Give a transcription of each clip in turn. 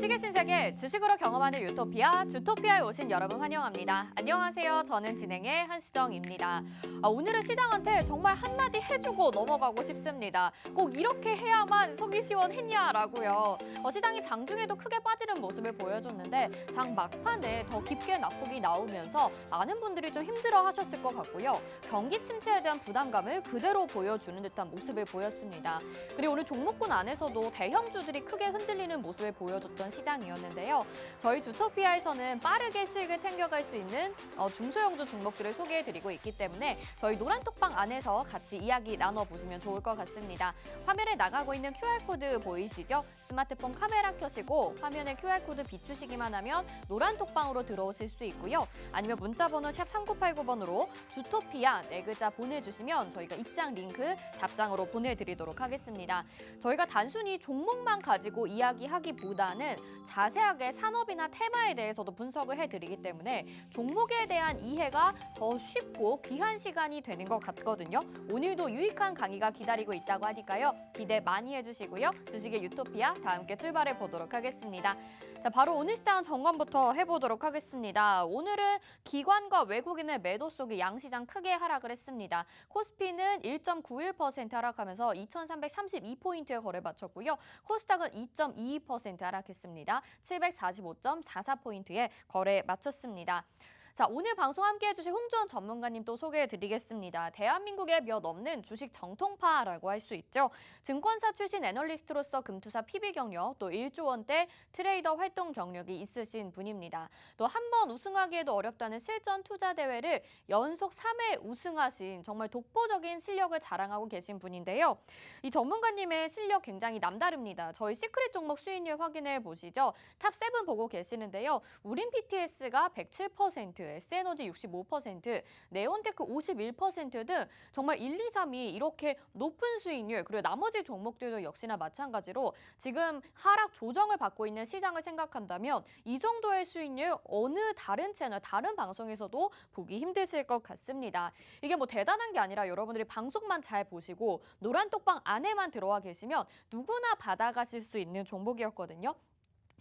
주식의 신세계, 주식으로 경험하는 유토피아, 주토피아에 오신 여러분 환영합니다. 안녕하세요. 저는 진행의 한수정입니다. 오늘은 시장한테 정말 한마디 해주고 넘어가고 싶습니다. 꼭 이렇게 해야만 속이 시원했냐라고요. 시장이 장중에도 크게 빠지는 모습을 보여줬는데 장 막판에 더 깊게 낙폭이 나오면서 많은 분들이 좀 힘들어하셨을 것 같고요. 경기 침체에 대한 부담감을 그대로 보여주는 듯한 모습을 보였습니다. 그리고 오늘 종목군 안에서도 대형주들이 크게 흔들리는 모습을 보여줬던 시장이었는데요. 저희 주토피아에서는 빠르게 수익을 챙겨갈 수 있는 중소형주 종목들을 소개해드리고 있기 때문에 저희 노란톡방 안에서 같이 이야기 나눠보시면 좋을 것 같습니다. 화면에 나가고 있는 QR코드 보이시죠? 스마트폰 카메라 켜시고 화면에 QR코드 비추시기만 하면 노란톡방으로 들어오실 수 있고요. 아니면 문자번호 샵 3989번으로 주토피아 네 글자 보내주시면 저희가 입장 링크 답장으로 보내드리도록 하겠습니다. 저희가 단순히 종목만 가지고 이야기하기보다는 자세하게 산업이나 테마에 대해서도 분석을 해드리기 때문에 종목에 대한 이해가 더 쉽고 귀한 시간이 되는 것 같거든요. 오늘도 유익한 강의가 기다리고 있다고 하니까요. 기대 많이 해주시고요. 주식의 유토피아 다 함께 출발해 보도록 하겠습니다. 자, 바로 오늘 시장 점검부터 해보도록 하겠습니다. 오늘은 기관과 외국인의 매도 속에 양시장 크게 하락을 했습니다. 코스피는 1.91% 하락하면서 2,332포인트에 거래 마쳤고요. 코스닥은 2.22% 하락했습니다. 745.44포인트에 거래 마쳤습니다. 자, 오늘 방송 함께 해주실 홍주원 전문가님 또 소개해드리겠습니다. 대한민국의 몇 없는 주식 정통파라고 할 수 있죠. 증권사 출신 애널리스트로서 금투사 PB 경력, 또 1조 원대 트레이더 활동 경력이 있으신 분입니다. 또 한 번 우승하기에도 어렵다는 실전 투자 대회를 연속 3회 우승하신 정말 독보적인 실력을 자랑하고 계신 분인데요. 이 전문가님의 실력 굉장히 남다릅니다. 저희 시크릿 종목 수익률 확인해 보시죠. 탑7 보고 계시는데요. 우린 PTS가 107%, SNOG 65%, 네온테크 51% 등 정말 1, 2, 3이 이렇게 높은 수익률, 그리고 나머지 종목들도 역시나 마찬가지로 지금 하락 조정을 받고 있는 시장을 생각한다면 이 정도의 수익률 어느 다른 채널, 다른 방송에서도 보기 힘드실 것 같습니다. 이게 뭐 대단한 게 아니라 여러분들이 방송만 잘 보시고 노란톡방 안에만 들어와 계시면 누구나 받아가실 수 있는 종목이었거든요.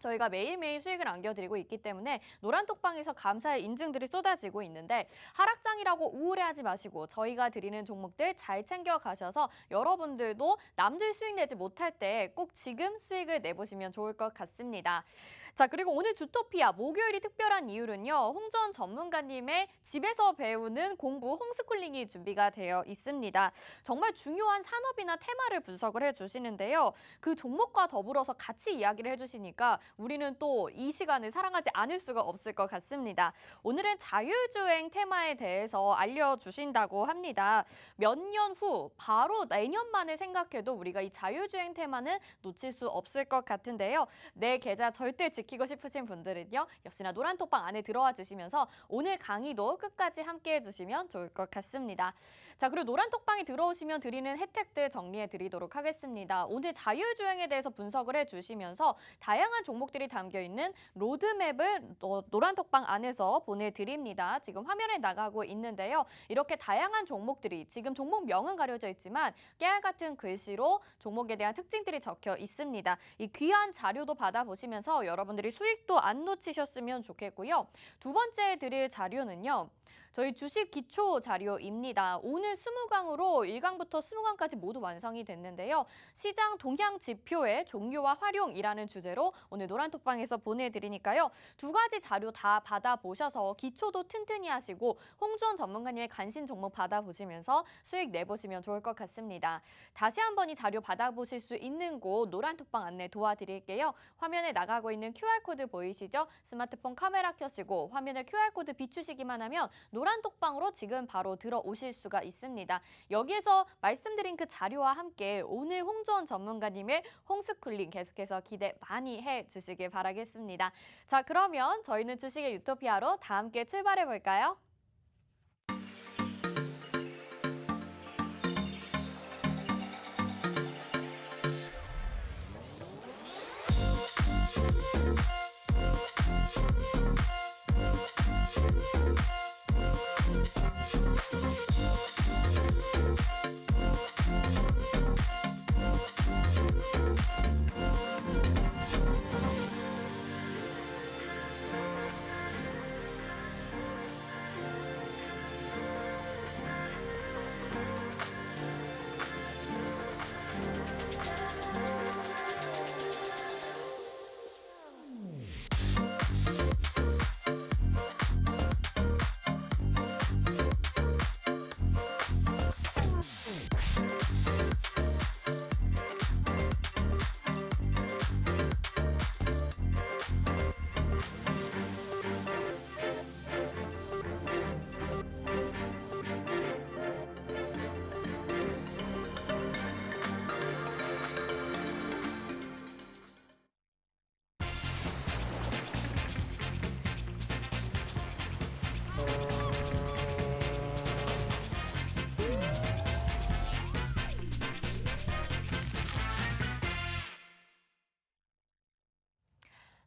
저희가 매일매일 수익을 안겨드리고 있기 때문에 노란톡방에서 감사의 인증들이 쏟아지고 있는데 하락장이라고 우울해하지 마시고 저희가 드리는 종목들 잘 챙겨가셔서 여러분들도 남들 수익 내지 못할 때 꼭 지금 수익을 내보시면 좋을 것 같습니다. 자, 그리고 오늘 주토피아 목요일이 특별한 이유는요. 홍주원 전문가님의 집에서 배우는 공부 홈스쿨링이 준비가 되어 있습니다. 정말 중요한 산업이나 테마를 분석을 해주시는데요. 그 종목과 더불어서 같이 이야기를 해주시니까 우리는 또 이 시간을 사랑하지 않을 수가 없을 것 같습니다. 오늘은 자율주행 테마에 대해서 알려주신다고 합니다. 몇 년 후, 바로 내년 만에 생각해도 우리가 이 자율주행 테마는 놓칠 수 없을 것 같은데요. 내 계좌 절대 지키고 싶으신 분들은요. 역시나 노란톡방 안에 들어와 주시면서 오늘 강의도 끝까지 함께 해주시면 좋을 것 같습니다. 자, 그리고 노란톡방에 들어오시면 드리는 혜택들 정리해 드리도록 하겠습니다. 오늘 자율주행에 대해서 분석을 해주시면서 다양한 종목들이 담겨있는 로드맵을 노란톡방 안에서 보내드립니다. 지금 화면에 나가고 있는데요. 이렇게 다양한 종목들이 지금 종목명은 가려져 있지만 깨알같은 글씨로 종목에 대한 특징들이 적혀 있습니다. 이 귀한 자료도 받아보시면서 여러분들이 수익도 안 놓치셨으면 좋겠고요. 두 번째 드릴 자료는요. 저희 주식 기초 자료입니다. 오늘 20강으로 1강부터 20강까지 모두 완성이 됐는데요. 시장 동향 지표의 종류와 활용이라는 주제로 오늘 노란톡방에서 보내드리니까요. 두 가지 자료 다 받아보셔서 기초도 튼튼히 하시고 홍주원 전문가님의 관심 종목 받아보시면서 수익 내보시면 좋을 것 같습니다. 다시 한번 이 자료 받아보실 수 있는 곳 노란톡방 안내 도와드릴게요. 화면에 나가고 있는 QR코드 보이시죠? 스마트폰 카메라 켜시고 화면에 QR코드 비추시기만 하면 노란톡방으로 지금 바로 들어오실 수가 있습니다. 여기에서 말씀드린 그 자료와 함께 오늘 홍주원 전문가님의 홈스쿨링 계속해서 기대 많이 해주시길 바라겠습니다. 자, 그러면 저희는 주식의 유토피아로 다 함께 출발해 볼까요?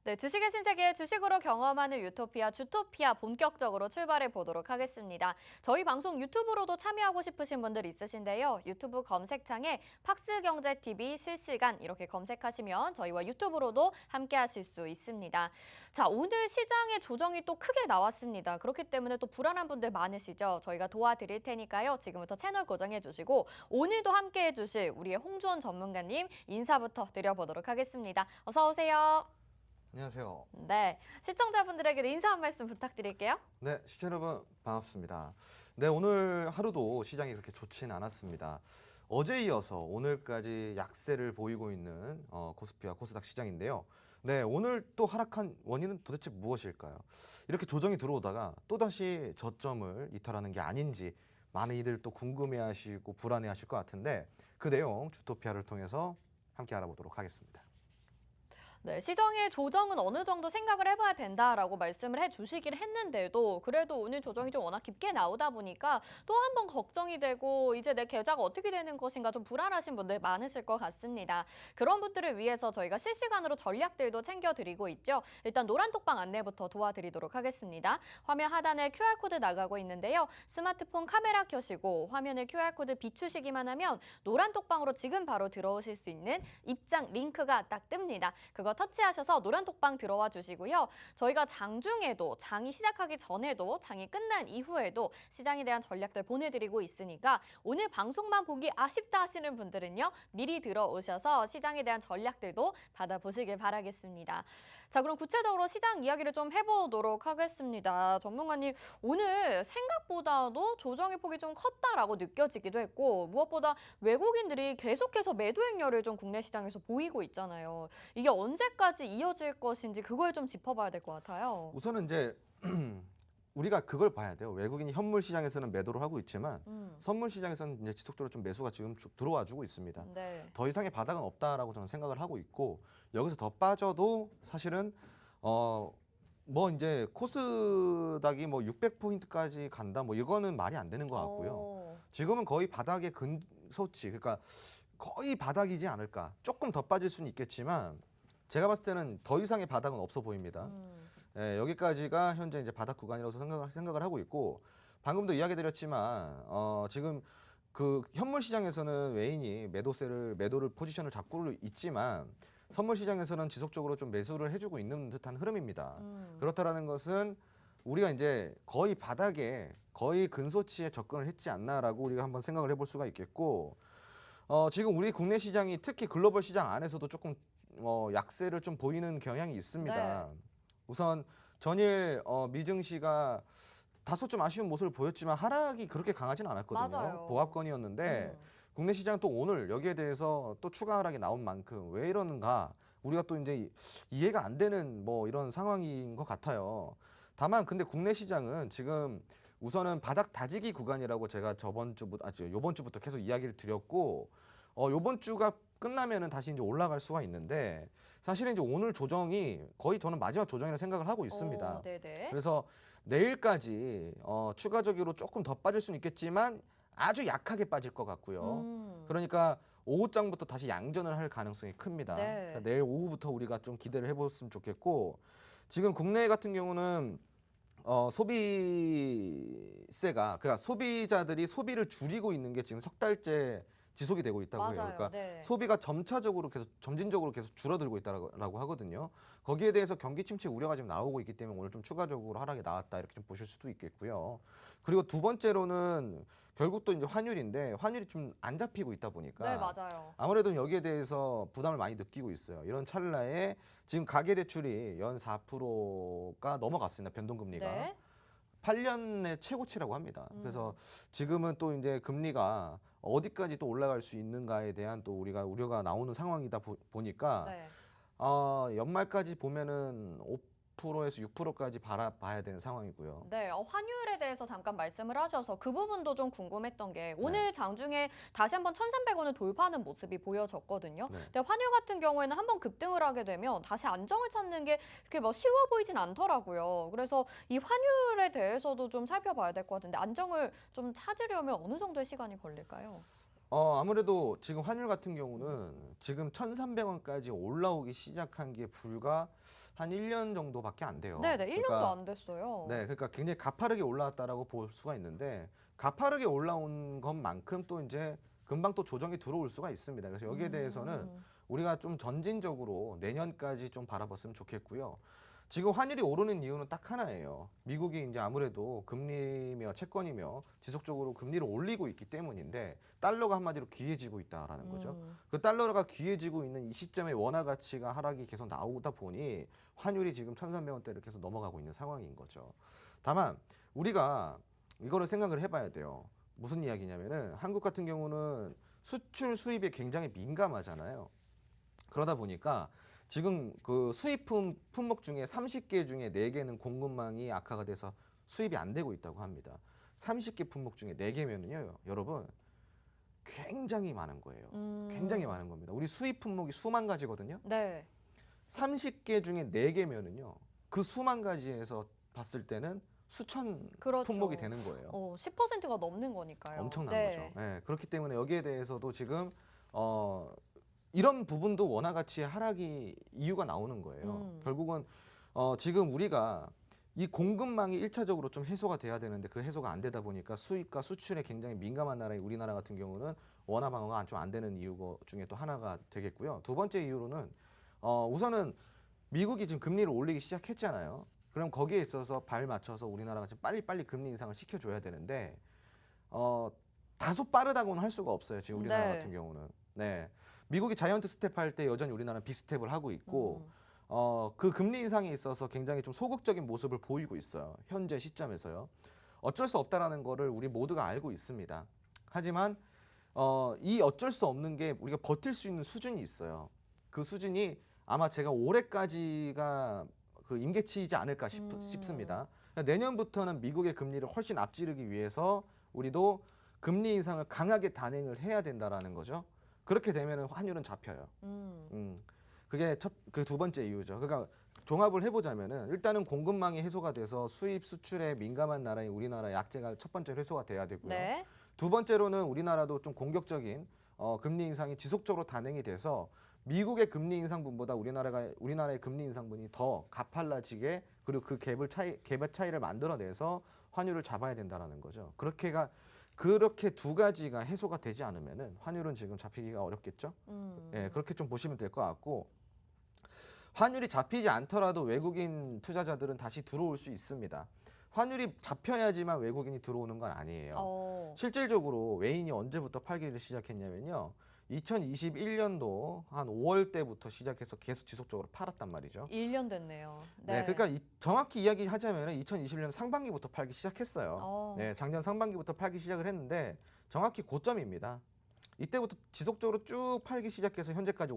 네, 주식의 신세계 주식으로 경험하는 유토피아 주토피아 본격적으로 출발해 보도록 하겠습니다. 저희 방송 유튜브로도 참여하고 싶으신 분들 있으신데요. 유튜브 검색창에 팍스경제TV 실시간 이렇게 검색하시면 저희와 유튜브로도 함께 하실 수 있습니다. 자, 오늘 시장의 조정이 또 크게 나왔습니다. 그렇기 때문에 또 불안한 분들 많으시죠? 저희가 도와드릴 테니까요. 지금부터 채널 고정해 주시고 오늘도 함께 해주실 우리의 홍주원 전문가님 인사부터 드려보도록 하겠습니다. 어서 오세요. 안녕하세요. 네, 시청자분들에게 인사 한 말씀 부탁드릴게요. 네, 시청자 여러분 반갑습니다. 네, 오늘 하루도 시장이 그렇게 좋지는 않았습니다. 어제 이어서 오늘까지 약세를 보이고 있는 코스피와 코스닥 시장인데요. 네, 오늘 또 하락한 원인은 도대체 무엇일까요? 이렇게 조정이 들어오다가 또다시 저점을 이탈하는 게 아닌지 많은 이들 또 궁금해하시고 불안해하실 것 같은데 그 내용 주토피아를 통해서 함께 알아보도록 하겠습니다. 네, 시장의 조정은 어느 정도 생각을 해봐야 된다라고 말씀을 해주시긴 했는데도 그래도 오늘 조정이 좀 워낙 깊게 나오다 보니까 또 한 번 걱정이 되고 이제 내 계좌가 어떻게 되는 것인가 좀 불안하신 분들 많으실 것 같습니다. 그런 분들을 위해서 저희가 실시간으로 전략들도 챙겨드리고 있죠. 일단 노란톡방 안내부터 도와드리도록 하겠습니다. 화면 하단에 QR코드 나가고 있는데요. 스마트폰 카메라 켜시고 화면에 QR코드 비추시기만 하면 노란톡방으로 지금 바로 들어오실 수 있는 입장 링크가 딱 뜹니다. 그거 터치하셔서 노란톡방 들어와 주시고요. 저희가 장중에도 장이 시작하기 전에도 장이 끝난 이후에도 시장에 대한 전략들 보내드리고 있으니까 오늘 방송만 보기 아쉽다 하시는 분들은요. 미리 들어오셔서 시장에 대한 전략들도 받아보시길 바라겠습니다. 자, 그럼 구체적으로 시장 이야기를 좀 해보도록 하겠습니다. 전문가님, 오늘 생각보다도 조정의 폭이 좀 컸다라고 느껴지기도 했고 무엇보다 외국인들이 계속해서 매도 행렬을 좀 국내 시장에서 보이고 있잖아요. 이게 언제까지 이어질 것인지 그걸 좀 짚어봐야 될 것 같아요. 우선은 이제 우리가 그걸 봐야 돼요. 외국인이 현물 시장에서는 매도를 하고 있지만 선물 시장에서는 이제 지속적으로 좀 매수가 지금 들어와 주고 있습니다. 네. 더 이상의 바닥은 없다라고 저는 생각을 하고 있고 여기서 더 빠져도 사실은 뭐 이제 코스닥이 뭐 600포인트까지 간다 뭐 이거는 말이 안 되는 것 같고요. 지금은 거의 바닥의 근소치 그러니까 거의 바닥이지 않을까. 조금 더 빠질 수는 있겠지만 제가 봤을 때는 더 이상의 바닥은 없어 보입니다. 예, 여기까지가 현재 이제 바닥 구간이라고 생각을 하고 있고 방금도 이야기 드렸지만 지금 그 현물 시장에서는 외인이 매도를 포지션을 잡고 있지만 선물 시장에서는 지속적으로 좀 매수를 해주고 있는 듯한 흐름입니다. 그렇다라는 것은 우리가 이제 거의 바닥에 거의 근소치에 접근을 했지 않나라고 우리가 한번 생각을 해볼 수가 있겠고 지금 우리 국내 시장이 특히 글로벌 시장 안에서도 조금 약세를 좀 보이는 경향이 있습니다. 네. 우선 전일 미증시가 다소 좀 아쉬운 모습을 보였지만 하락이 그렇게 강하지는 않았거든요. 맞아요. 보합권이었는데 국내 시장 또 오늘 여기에 대해서 또 추가 하락이 나온 만큼 왜 이러는가 우리가 또 이제 이해가 안 되는 뭐 이런 상황인 것 같아요. 다만 근데 국내 시장은 지금 우선은 바닥 다지기 구간이라고 제가 요번 주부터 계속 이야기를 드렸고 요번 주가 끝나면은 다시 이제 올라갈 수가 있는데 사실은 이제 오늘 조정이 거의 저는 마지막 조정이라고 생각을 하고 있습니다. 네네. 그래서 내일까지 추가적으로 조금 더 빠질 수는 있겠지만 아주 약하게 빠질 것 같고요. 그러니까 오후장부터 다시 양전을 할 가능성이 큽니다. 네. 그러니까 내일 오후부터 우리가 좀 기대를 해봤으면 좋겠고 지금 국내 같은 경우는 소비세가 그러니까 소비자들이 소비를 줄이고 있는 게 지금 석 달째 지속이 되고 있다고 해요. 맞아요. 그러니까 네. 소비가 점진적으로 계속 줄어들고 있다라고 하거든요. 거기에 대해서 경기 침체 우려가 지금 나오고 있기 때문에 오늘 좀 추가적으로 하락이 나왔다 이렇게 좀 보실 수도 있겠고요. 그리고 두 번째로는 결국 또 이제 환율인데 환율이 좀 안 잡히고 있다 보니까 네, 맞아요. 아무래도 여기에 대해서 부담을 많이 느끼고 있어요. 이런 찰나에 지금 가계대출이 연 4%가 넘어갔습니다. 변동금리가. 네. 8년의 최고치라고 합니다. 그래서 지금은 또 이제 금리가 어디까지 또 올라갈 수 있는가에 대한 또 우리가 우려가 나오는 상황이다 보니까 네. 연말까지 보면은 5%에서 6%까지 바라봐야 되는 상황이고요. 네, 환율에 대해서 잠깐 말씀을 하셔서 그 부분도 좀 궁금했던 게 네. 오늘 장중에 다시 한번 1,300원을 돌파하는 모습이 보여졌거든요. 네. 근데 환율 같은 경우에는 한번 급등을 하게 되면 다시 안정을 찾는 게 그렇게 뭐 쉬워 보이진 않더라고요. 그래서 이 환율에 대해서도 좀 살펴봐야 될 것 같은데 안정을 좀 찾으려면 어느 정도의 시간이 걸릴까요? 아무래도 지금 환율 같은 경우는 지금 1,300원까지 올라오기 시작한 게 불과 한 1년 정도밖에 안 돼요. 네네, 1년도 그러니까 안 됐어요. 네, 그러니까 굉장히 가파르게 올라왔다라고 볼 수가 있는데 가파르게 올라온 것만큼 또 이제 금방 또 조정이 들어올 수가 있습니다. 그래서 여기에 대해서는 우리가 좀 전진적으로 내년까지 좀 바라봤으면 좋겠고요. 지금 환율이 오르는 이유는 딱 하나예요. 미국이 이제 아무래도 금리며 채권이며 지속적으로 금리를 올리고 있기 때문인데 달러가 한마디로 귀해지고 있다라는 거죠. 그 달러가 귀해지고 있는 이 시점에 원화 가치가 하락이 계속 나오다 보니 환율이 지금 1,300원대를 계속 넘어가고 있는 상황인 거죠. 다만 우리가 이거를 생각을 해봐야 돼요. 무슨 이야기냐면은 한국 같은 경우는 수출 수입에 굉장히 민감하잖아요. 그러다 보니까 지금 그 수입품 품목 중에 30개 중에 4개는 공급망이 악화가 돼서 수입이 안 되고 있다고 합니다. 30개 품목 중에 4개면은요, 여러분 굉장히 많은 거예요. 굉장히 많은 겁니다. 우리 수입 품목이 수만 가지거든요. 네. 30개 중에 4개면은요, 그 수만 가지에서 봤을 때는 수천 그렇죠. 품목이 되는 거예요. 10%가 넘는 거니까요. 엄청난 네. 거죠. 네, 그렇기 때문에 여기에 대해서도 지금 이런 부분도 원화 가치의 하락이 이유가 나오는 거예요. 결국은 지금 우리가 이 공급망이 1차적으로 좀 해소가 돼야 되는데 그 해소가 안 되다 보니까 수입과 수출에 굉장히 민감한 나라인 우리나라 같은 경우는 원화 방어가 좀 안 되는 이유 중에 또 하나가 되겠고요. 두 번째 이유로는 우선은 미국이 지금 금리를 올리기 시작했잖아요. 그럼 거기에 있어서 발 맞춰서 우리나라가 지금 빨리빨리 금리 인상을 시켜줘야 되는데 다소 빠르다고는 할 수가 없어요. 지금 우리나라 네. 같은 경우는. 네. 미국이 자이언트 스텝 할 때 여전히 우리나라는 비스텝을 하고 있고 그 금리 인상에 있어서 굉장히 좀 소극적인 모습을 보이고 있어요. 현재 시점에서요. 어쩔 수 없다라는 거를 우리 모두가 알고 있습니다. 하지만 이 어쩔 수 없는 게 우리가 버틸 수 있는 수준이 있어요. 그 수준이 아마 제가 올해까지가 그 임계치이지 않을까 싶습니다. 내년부터는 미국의 금리를 훨씬 앞지르기 위해서 우리도 금리 인상을 강하게 단행을 해야 된다라는 거죠. 그렇게 되면 환율은 잡혀요. 그게 그 두 번째 이유죠. 그러니까 종합을 해보자면은 일단은 공급망이 해소가 돼서 수입 수출에 민감한 나라인 우리나라 약재가 첫 번째로 해소가 돼야 되고요. 네. 두 번째로는 우리나라도 좀 공격적인 금리 인상이 지속적으로 단행이 돼서 미국의 금리 인상분보다 우리나라의 금리 인상분이 더 가팔라지게 그리고 그 갭의 차이를 만들어내서 환율을 잡아야 된다라는 거죠. 그렇게 두 가지가 해소가 되지 않으면은 환율은 지금 잡히기가 어렵겠죠. 예, 그렇게 좀 보시면 될 것 같고 환율이 잡히지 않더라도 외국인 투자자들은 다시 들어올 수 있습니다. 환율이 잡혀야지만 외국인이 들어오는 건 아니에요. 실질적으로 외인이 언제부터 팔기를 시작했냐면요. 2021년도 한 5월 때부터 시작해서 계속 지속적으로 팔았단 말이죠. 1년 됐네요. 네, 그러니까 정확히 이야기하자면 2021년 상반기부터 팔기 시작했어요. 네, 작년 상반기부터 팔기 시작을 했는데 정확히 고점입니다. 이때부터 지속적으로 쭉 팔기 시작해서 현재까지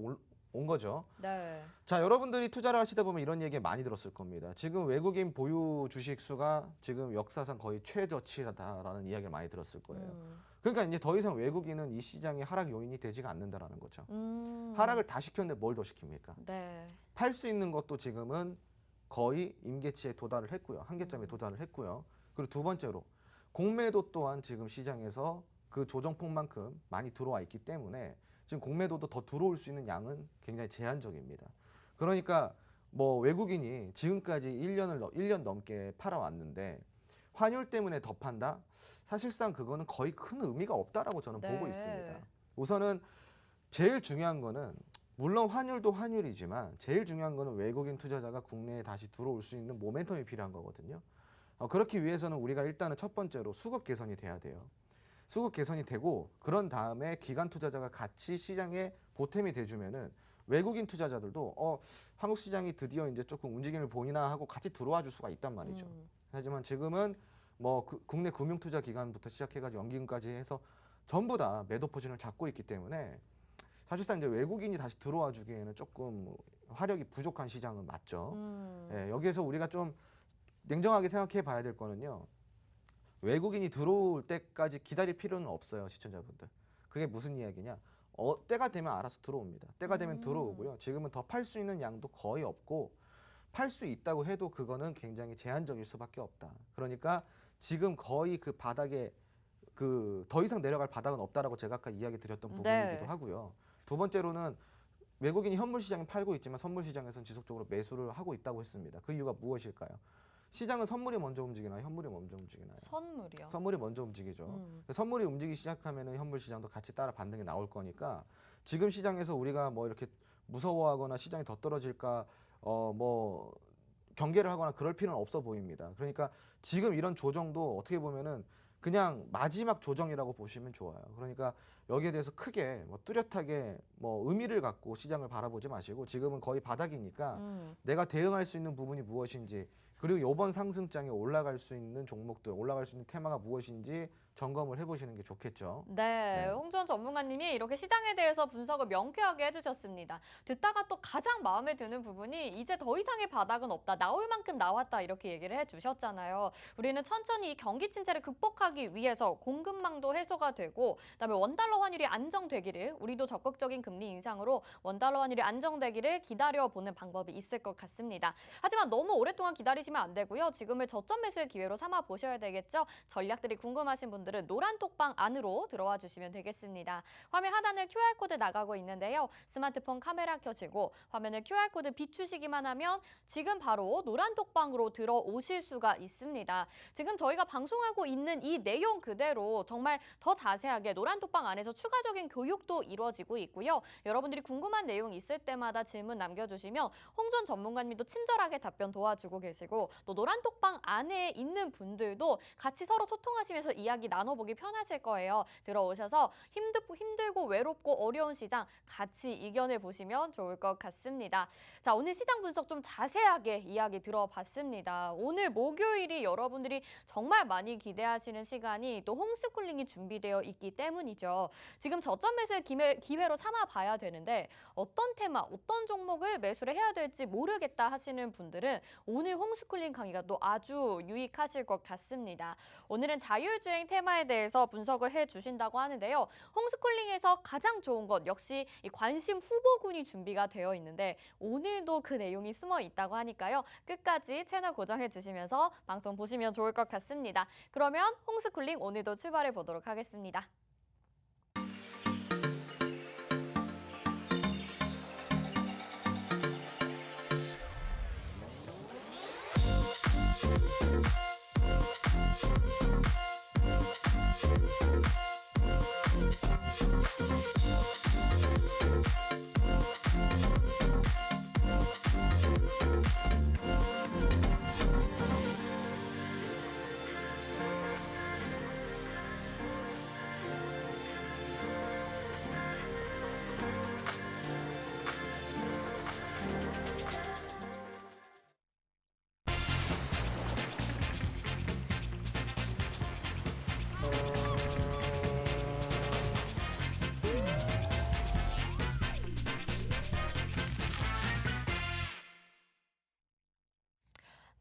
온 거죠. 네. 자, 여러분들이 투자를 하시다 보면 이런 얘기 많이 들었을 겁니다. 지금 외국인 보유 주식 수가 지금 역사상 거의 최저치다라는 이야기를 많이 들었을 거예요. 그러니까 이제 더 이상 외국인은 이 시장의 하락 요인이 되지가 않는다라는 거죠. 하락을 다 시켰는데 뭘 더 시킵니까? 네. 팔 수 있는 것도 지금은 거의 임계치에 도달을 했고요. 한계점에 도달을 했고요. 그리고 두 번째로 공매도 또한 지금 시장에서 그 조정폭만큼 많이 들어와 있기 때문에 지금 공매도도 더 들어올 수 있는 양은 굉장히 제한적입니다. 그러니까 뭐 외국인이 지금까지 1년 넘게 팔아왔는데 환율 때문에 더 판다? 사실상 그거는 거의 큰 의미가 없다라고 저는 보고 있습니다. 우선은 제일 중요한 거는 물론 환율도 환율이지만 제일 중요한 거는 외국인 투자자가 국내에 다시 들어올 수 있는 모멘텀이 필요한 거거든요. 그렇기 위해서는 우리가 일단은 첫 번째로 수급 개선이 돼야 돼요. 수급 개선이 되고 그런 다음에 기관 투자자가 같이 시장에 보탬이 돼주면은 외국인 투자자들도 한국 시장이 드디어 이제 조금 움직임을 보이나 하고 같이 들어와 줄 수가 있단 말이죠. 하지만 지금은 뭐 국내 금융투자 기관부터 시작해가지고 연기금까지 해서 전부 다 매도 포진을 잡고 있기 때문에 사실상 이제 외국인이 다시 들어와 주기에는 조금 화력이 부족한 시장은 맞죠. 예, 여기에서 우리가 좀 냉정하게 생각해 봐야 될 거는요. 외국인이 들어올 때까지 기다릴 필요는 없어요, 시청자분들. 그게 무슨 이야기냐? 때가 되면 알아서 들어옵니다. 때가 되면 들어오고요. 지금은 더 팔 수 있는 양도 거의 없고 팔 수 있다고 해도 그거는 굉장히 제한적일 수밖에 없다. 그러니까 지금 거의 그 바닥에 그 더 이상 내려갈 바닥은 없다라고 제가 아까 이야기 드렸던 부분이기도 네. 하고요. 두 번째로는 외국인이 현물 시장에 팔고 있지만 선물 시장에서는 지속적으로 매수를 하고 있다고 했습니다. 그 이유가 무엇일까요? 시장은 선물이 먼저 움직이나요? 현물이 먼저 움직이나요? 선물이요. 선물이 먼저 움직이죠. 선물이 움직이기 시작하면은 현물 시장도 같이 따라 반등이 나올 거니까 지금 시장에서 우리가 뭐 이렇게 무서워하거나 시장이 더 떨어질까 뭐 경계를 하거나 그럴 필요는 없어 보입니다. 그러니까 지금 이런 조정도 어떻게 보면은 그냥 마지막 조정이라고 보시면 좋아요. 그러니까 여기에 대해서 크게 뭐 뚜렷하게 뭐 의미를 갖고 시장을 바라보지 마시고 지금은 거의 바닥이니까 내가 대응할 수 있는 부분이 무엇인지 그리고 이번 상승장에 올라갈 수 있는 종목들, 올라갈 수 있는 테마가 무엇인지 점검을 해보시는 게 좋겠죠. 네, 네. 홍준 전문가님이 이렇게 시장에 대해서 분석을 명쾌하게 해주셨습니다. 듣다가 또 가장 마음에 드는 부분이 이제 더 이상의 바닥은 없다, 나올 만큼 나왔다 이렇게 얘기를 해주셨잖아요. 우리는 천천히 경기 침체를 극복하기 위해서 공급망도 해소가 되고 그다음에 원달러 환율이 안정되기를 우리도 적극적인 금리 인상으로 원달러 환율이 안정되기를 기다려보는 방법이 있을 것 같습니다. 하지만 너무 오랫동안 기다리시면 안 되고요. 지금을 저점 매수의 기회로 삼아 보셔야 되겠죠. 전략들이 궁금하신 분들은 노란 톡방 안으로 들어와 주시면 되겠습니다. 화면 하단에 QR코드 나가고 있는데요. 스마트폰 카메라 켜지고 화면에 QR코드 비추시기만 하면 지금 바로 노란 톡방으로 들어오실 수가 있습니다. 지금 저희가 방송하고 있는 이 내용 그대로 정말 더 자세하게 노란 톡방 안에서 추가적인 교육도 이루어지고 있고요. 여러분들이 궁금한 내용 있을 때마다 질문 남겨주시면 홍준 전문가님도 친절하게 답변 도와주고 계시고 또 노란 톡방 안에 있는 분들도 같이 서로 소통하시면서 이야기 나눠보기 편하실 거예요. 들어오셔서 힘들고 외롭고 어려운 시장 같이 이겨내 보시면 좋을 것 같습니다. 자, 오늘 시장 분석 좀 자세하게 이야기 들어봤습니다. 오늘 목요일이 여러분들이 정말 많이 기대하시는 시간이 또 홈스쿨링이 준비되어 있기 때문이죠. 지금 저점 매수의 기회로 삼아 봐야 되는데 어떤 테마, 어떤 종목을 매수를 해야 될지 모르겠다 하시는 분들은 오늘 홈스쿨링 강의가 또 아주 유익하실 것 같습니다. 오늘은 자율주행 테마에 대해서 분석을 해주신다고 하는데요. 홈스쿨링에서 가장 좋은 것 역시 이 관심 후보군이 준비가 되어 있는데 오늘도 그 내용이 숨어 있다고 하니까요. 끝까지 채널 고정해 주시면서 방송 보시면 좋을 것 같습니다. 그러면 홈스쿨링 오늘도 출발해 보도록 하겠습니다.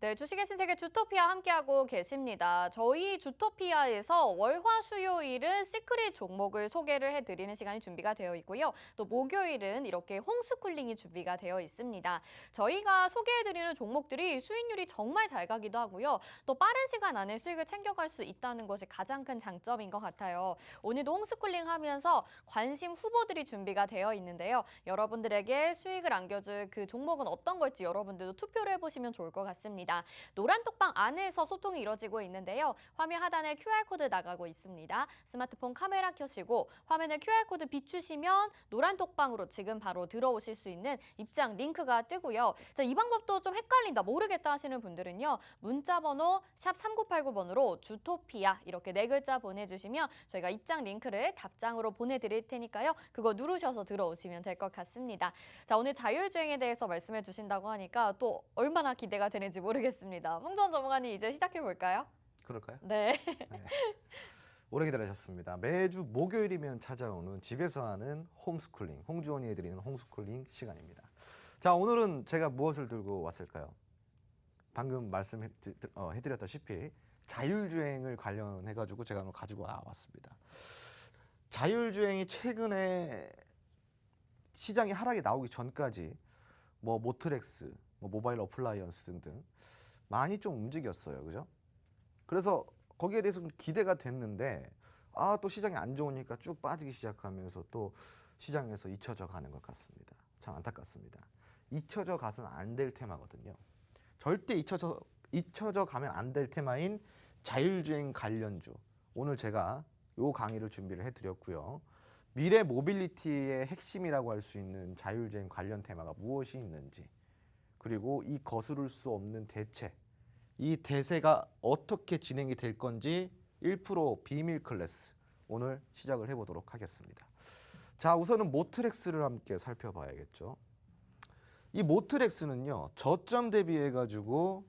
네, 주식의 신세계 주토피아 함께하고 계십니다. 저희 주토피아에서 월화 수요일은 시크릿 종목을 소개를 해드리는 시간이 준비가 되어 있고요. 또 목요일은 이렇게 홈스쿨링이 준비가 되어 있습니다. 저희가 소개해드리는 종목들이 수익률이 정말 잘 가기도 하고요. 또 빠른 시간 안에 수익을 챙겨갈 수 있다는 것이 가장 큰 장점인 것 같아요. 오늘도 홈스쿨링 하면서 관심 후보들이 준비가 되어 있는데요. 여러분들에게 수익을 안겨줄 그 종목은 어떤 걸지 여러분들도 투표를 해보시면 좋을 것 같습니다. 노란 톡방 안에서 소통이 이루어지고 있는데요. 화면 하단에 QR코드 나가고 있습니다. 스마트폰 카메라 켜시고 화면에 QR코드 비추시면 노란 톡방으로 지금 바로 들어오실 수 있는 입장 링크가 뜨고요. 자, 이 방법도 좀 헷갈린다, 모르겠다 하시는 분들은요. 문자번호 샵 3989번으로 주토피아 이렇게 4글자 보내주시면 저희가 입장 링크를 답장으로 보내드릴 테니까요. 그거 누르셔서 들어오시면 될 것 같습니다. 자, 오늘 자율주행에 대해서 말씀해 주신다고 하니까 또 얼마나 기대가 되는지 모르겠습니다. 홍준 전문가님 이제 시작해 볼까요? 그럴까요? 네. 네. 오래 기다리셨습니다. 매주 목요일이면 찾아오는 집에서 하는 홈스쿨링, 홍주원이 해드리는 홈스쿨링 시간입니다. 자, 오늘은 제가 무엇을 들고 왔을까요? 방금 말씀해드렸다시피 자율주행을 관련해가지고 제가 오늘 가지고 나왔습니다. 자율주행이 최근에 시장이 하락이 나오기 전까지 뭐 모트렉스, 뭐 모바일 어플라이언스 등등 많이 좀 움직였어요, 그죠? 그래서 거기에 대해서 좀 기대가 됐는데 또 시장이 안 좋으니까 쭉 빠지기 시작하면서 또 시장에서 잊혀져 가는 것 같습니다. 참 안타깝습니다. 잊혀져 가서는 안 될 테마거든요. 절대 잊혀져 가면 안 될 테마인 자율주행 관련주. 오늘 제가 요 강의를 준비를 해드렸고요. 미래 모빌리티의 핵심이라고 할 수 있는 자율주행 관련 테마가 무엇이 있는지, 그리고 이 거스를 수 없는 대체, 이 대세가 어떻게 진행이 될 건지 1% 비밀 클래스 오늘 시작을 해보도록 하겠습니다. 자, 우선은 모트렉스를 함께 살펴봐야겠죠. 이 모트렉스는요, 저점 대비해 가지고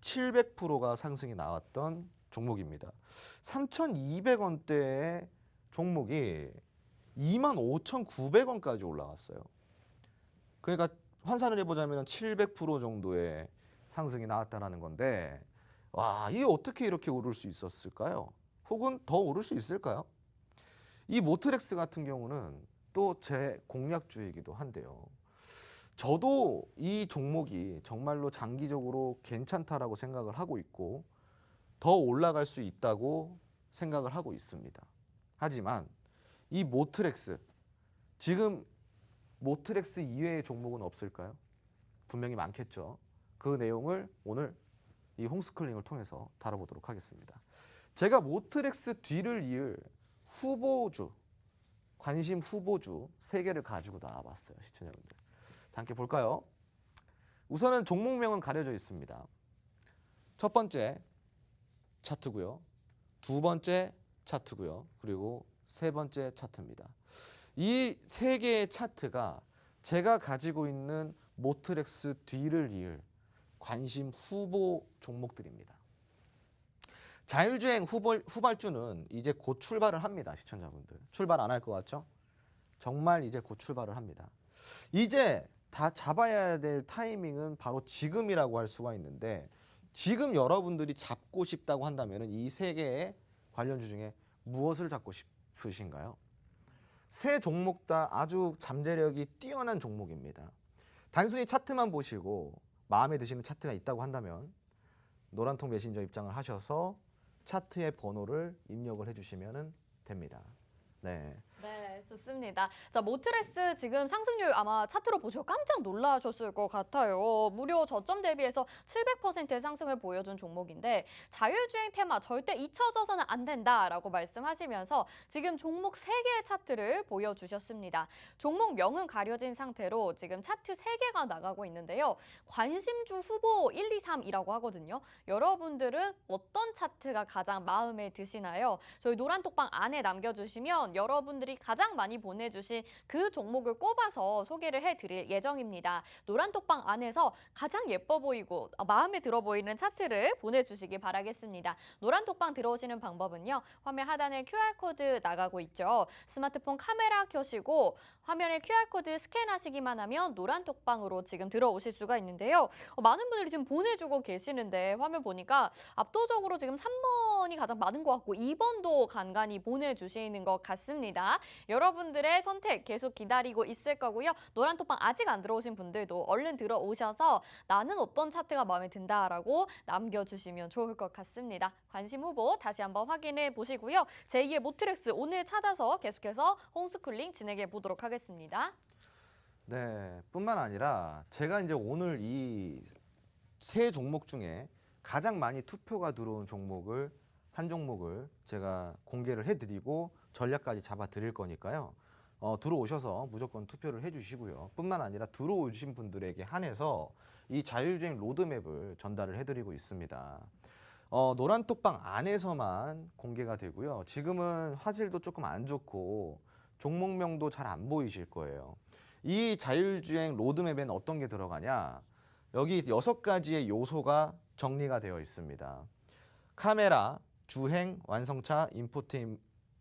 700%가 상승이 나왔던 종목입니다. 3,200원대의 종목이 25,900원까지 올라갔어요. 그러니까 환산을 해보자면 700% 정도의 상승이 나왔다는 건데, 와, 이게 어떻게 이렇게 오를 수 있었을까요? 혹은 더 오를 수 있을까요? 이 모트렉스 같은 경우는 또 제 공략주이기도 한데요. 저도 이 종목이 정말로 장기적으로 괜찮다라고 생각을 하고 있고 더 올라갈 수 있다고 생각을 하고 있습니다. 하지만 이 모트렉스, 지금 모트렉스 이외의 종목은 없을까요? 분명히 많겠죠. 그 내용을 오늘 이 홈스쿨링을 통해서 다뤄보도록 하겠습니다. 제가 모트렉스 뒤를 이을 후보주, 관심 후보주 3개를 가지고 나와봤어요. 시청자분들. 자, 함께 볼까요? 우선은 종목명은 가려져 있습니다. 첫 번째 차트고요. 두 번째 차트고요. 그리고 세 번째 차트입니다. 이 3개의 차트가 제가 가지고 있는 모트렉스 뒤를 이을 관심 후보 종목들입니다. 자율주행 후발주는 이제 곧 출발을 합니다. 시청자분들. 출발 안 할 것 같죠? 정말 이제 곧 출발을 합니다. 이제 다 잡아야 될 타이밍은 바로 지금이라고 할 수가 있는데, 지금 여러분들이 잡고 싶다고 한다면 이 3개의 관련주 중에 무엇을 잡고 싶으신가요? 세 종목 다 아주 잠재력이 뛰어난 종목입니다. 단순히 차트만 보시고 마음에 드시는 차트가 있다고 한다면 노란통 메신저 입장을 하셔서 차트의 번호를 입력을 해주시면 됩니다. 네. 네, 좋습니다. 자, 모트렉스 지금 상승률 아마 차트로 보시고 깜짝 놀라셨을 것 같아요. 무려 저점 대비해서 700%의 상승을 보여준 종목인데, 자율주행 테마 절대 잊혀져서는 안 된다라고 말씀하시면서 지금 종목 3개의 차트를 보여주셨습니다. 종목명은 가려진 상태로 지금 차트 3개가 나가고 있는데요. 관심주 후보 1, 2, 3이라고 하거든요. 여러분들은 어떤 차트가 가장 마음에 드시나요? 저희 노란톡방 안에 남겨주시면 여러분들이 가장 많이 보내주신 그 종목을 꼽아서 소개를 해드릴 예정입니다. 노란톡방 안에서 가장 예뻐 보이고 마음에 들어 보이는 차트를 보내주시기 바라겠습니다. 노란톡방 들어오시는 방법은요. 화면 하단에 QR코드 나가고 있죠. 스마트폰 카메라 켜시고 화면에 QR코드 스캔하시기만 하면 노란톡방으로 지금 들어오실 수가 있는데요. 많은 분들이 지금 보내주고 계시는데 화면 보니까 압도적으로 지금 3번이 가장 많은 것 같고 2번도 간간히 보내주시는 것 같습니다. 여러분들의 선택 계속 기다리고 있을 거고요. 노란톡방 아직 안 들어오신 분들도 얼른 들어오셔서 나는 어떤 차트가 마음에 든다라고 남겨주시면 좋을 것 같습니다. 관심 후보 다시 한번 확인해 보시고요. 제2의 모트렉스 오늘 찾아서 계속해서 홈스쿨링 진행해 보도록 하겠습니다. 네, 뿐만 아니라 제가 이제 오늘 이 세 종목 중에 가장 많이 투표가 들어온 종목을 한 종목을 제가 공개를 해드리고 전략까지 잡아드릴 거니까요. 들어오셔서 무조건 투표를 해주시고요. 뿐만 아니라 들어오신 분들에게 한해서 이 자율주행 로드맵을 전달을 해드리고 있습니다. 노란톡방 안에서만 공개가 되고요. 지금은 화질도 조금 안 좋고 종목명도 잘 안 보이실 거예요. 이 자율주행 로드맵에는 어떤 게 들어가냐? 여기 6가지의 요소가 정리가 되어 있습니다. 카메라, 주행, 완성차,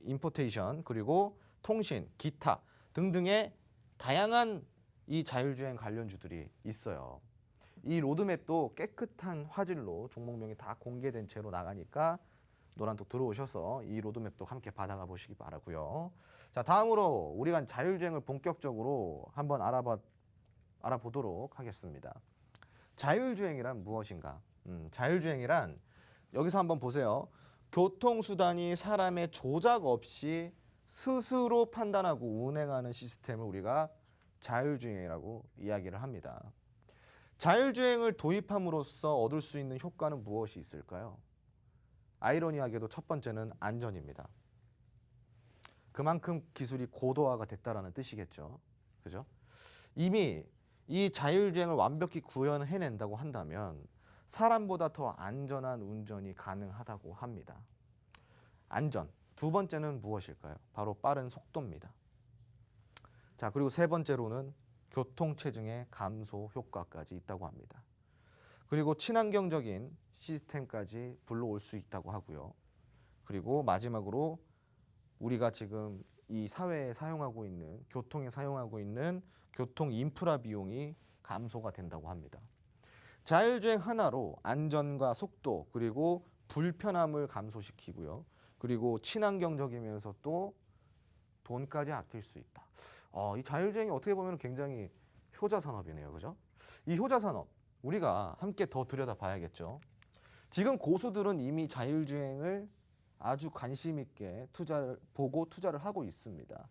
인포테이션, 그리고 통신, 기타 등등의 다양한 이 자율주행 관련주들이 있어요. 이 로드맵도 깨끗한 화질로 종목명이 다 공개된 채로 나가니까 노란톡 들어오셔서 이 로드맵도 함께 받아가 보시기 바라고요. 자, 다음으로 우리가 자율주행을 본격적으로 한번 알아보도록 하겠습니다. 자율주행이란 무엇인가? 자율주행이란 여기서 한번 보세요. 교통수단이 사람의 조작 없이 스스로 판단하고 운행하는 시스템을 우리가 자율주행이라고 이야기를 합니다. 자율주행을 도입함으로써 얻을 수 있는 효과는 무엇이 있을까요? 아이러니하게도 첫 번째는 안전입니다. 그만큼 기술이 고도화가 됐다라는 뜻이겠죠. 그죠? 이미 이 자율주행을 완벽히 구현해낸다고 한다면 사람보다 더 안전한 운전이 가능하다고 합니다. 안전. 두 번째는 무엇일까요? 바로 빠른 속도입니다. 자, 그리고 세 번째로는 교통체증의 감소 효과까지 있다고 합니다. 그리고 친환경적인 시스템까지 불러올 수 있다고 하고요. 그리고 마지막으로 우리가 지금 이 사회에 사용하고 있는, 교통에 사용하고 있는 교통 인프라 비용이 감소가 된다고 합니다. 자율주행 하나로 안전과 속도 그리고 불편함을 감소시키고요. 그리고 친환경적이면서 또 돈까지 아낄 수 있다. 이 자율주행이 어떻게 보면 굉장히 효자 산업이네요. 그죠? 이 효자 산업 우리가 함께 더 들여다봐야겠죠. 지금 고수들은 이미 자율주행을 아주 관심 있게 투자를 하고 있습니다.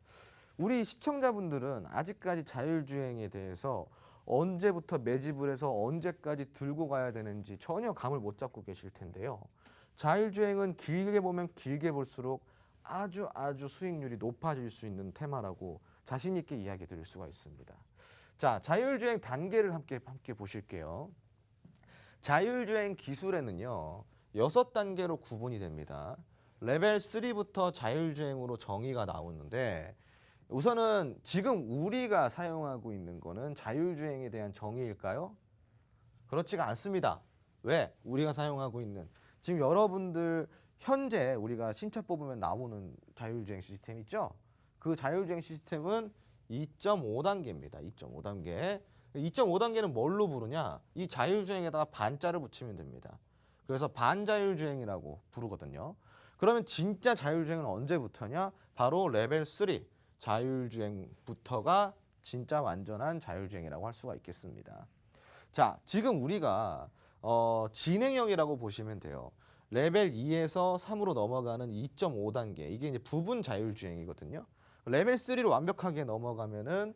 우리 시청자분들은 아직까지 자율주행에 대해서 언제부터 매집을 해서 언제까지 들고 가야 되는지 전혀 감을 못 잡고 계실 텐데요. 자율주행은 길게 보면 길게 볼수록 아주 수익률이 높아질 수 있는 테마라고 자신 있게 이야기 드릴 수가 있습니다. 자, 자율주행 단계를 함께 보실게요. 자율주행 기술에는요, 6단계로 구분이 됩니다. 레벨 3부터 자율주행으로 정의가 나오는데 우선은 지금 우리가 사용하고 있는 거는 자율주행에 대한 정의일까요? 그렇지가 않습니다. 왜? 우리가 사용하고 있는 지금 여러분들 현재 우리가 신차 뽑으면 나오는 자율주행 시스템 있죠? 그 자율주행 시스템은 2.5단계입니다. 2.5단계. 2.5단계는 뭘로 부르냐? 이 자율주행에다가 반자를 붙이면 됩니다. 그래서 반자율주행이라고 부르거든요. 그러면 진짜 자율주행은 언제부터냐? 바로 레벨 3 자율주행부터가 진짜 완전한 자율주행이라고 할 수가 있겠습니다. 자, 지금 우리가 진행형이라고 보시면 돼요. 레벨 2에서 3으로 넘어가는 2.5단계. 이게 이제 부분 자율주행이거든요. 레벨 3로 완벽하게 넘어가면은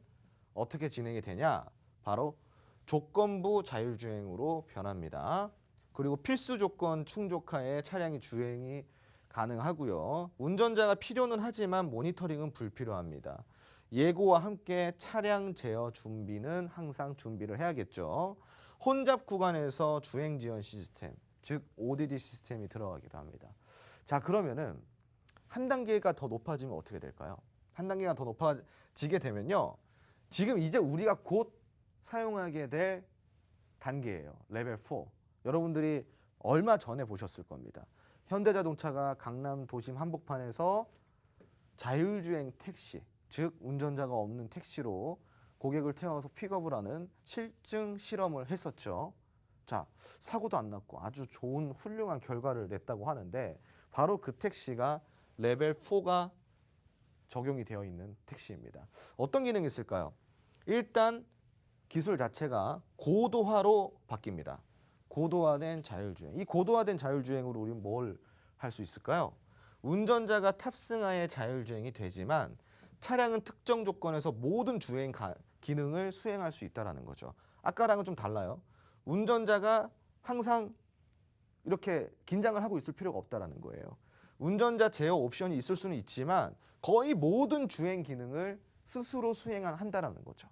어떻게 진행이 되냐? 바로 조건부 자율주행으로 변합니다. 그리고 필수 조건 충족하에 차량이 주행이 가능하고요. 운전자가 필요는 하지만 모니터링은 불필요합니다. 예고와 함께 차량 제어 준비는 항상 준비를 해야겠죠. 혼잡 구간에서 주행 지원 시스템, 즉 ODD 시스템이 들어가기도 합니다. 자, 그러면은 한 단계가 더 높아지면 어떻게 될까요? 한 단계가 더 높아지게 되면요. 지금 이제 우리가 곧 사용하게 될 단계예요. 레벨 4. 여러분들이 얼마 전에 보셨을 겁니다. 현대자동차가 강남 도심 한복판에서 자율주행 택시, 즉 운전자가 없는 택시로 고객을 태워서 픽업을 하는 실증 실험을 했었죠. 자, 사고도 안 났고 아주 좋은 훌륭한 결과를 냈다고 하는데 바로 그 택시가 레벨 4가 적용이 되어 있는 택시입니다. 어떤 기능이 있을까요? 일단 기술 자체가 고도화로 바뀝니다. 고도화된 자율주행. 이 고도화된 자율주행으로 우리는 뭘 할 수 있을까요? 운전자가 탑승하에 자율주행이 되지만 차량은 특정 조건에서 모든 주행 기능을 수행할 수 있다는 거죠. 아까랑은 좀 달라요. 운전자가 항상 이렇게 긴장을 하고 있을 필요가 없다는 거예요. 운전자 제어 옵션이 있을 수는 있지만 거의 모든 주행 기능을 스스로 수행한다는 거죠.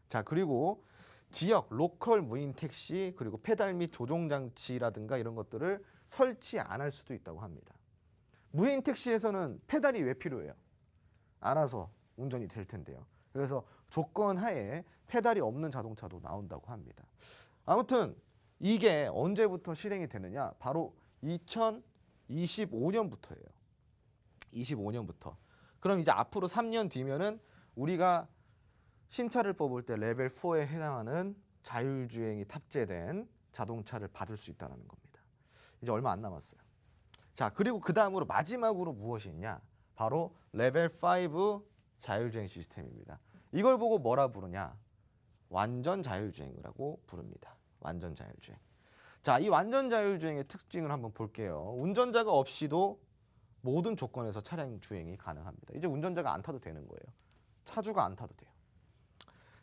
자, 그리고 지역, 로컬 무인 택시, 그리고 페달 및 조종 장치라든가 이런 것들을 설치 안 할 수도 있다고 합니다. 무인 택시에서는 페달이 왜 필요해요? 알아서 운전이 될 텐데요. 그래서 조건 하에 페달이 없는 자동차도 나온다고 합니다. 아무튼 이게 언제부터 실행이 되느냐? 바로 2025년부터예요. 25년부터. 그럼 이제 앞으로 3년 뒤면은 우리가 신차를 뽑을 때 레벨 4에 해당하는 자율주행이 탑재된 자동차를 받을 수 있다는 겁니다. 이제 얼마 안 남았어요. 자, 그리고 그 다음으로 마지막으로 무엇이 있냐? 바로 레벨 5 자율주행 시스템입니다. 이걸 보고 뭐라 부르냐? 완전 자율주행이라고 부릅니다. 완전 자율주행. 자, 이 완전 자율주행의 특징을 한번 볼게요. 운전자가 없이도 모든 조건에서 차량 주행이 가능합니다. 이제 운전자가 안 타도 되는 거예요. 차주가 안 타도 돼요.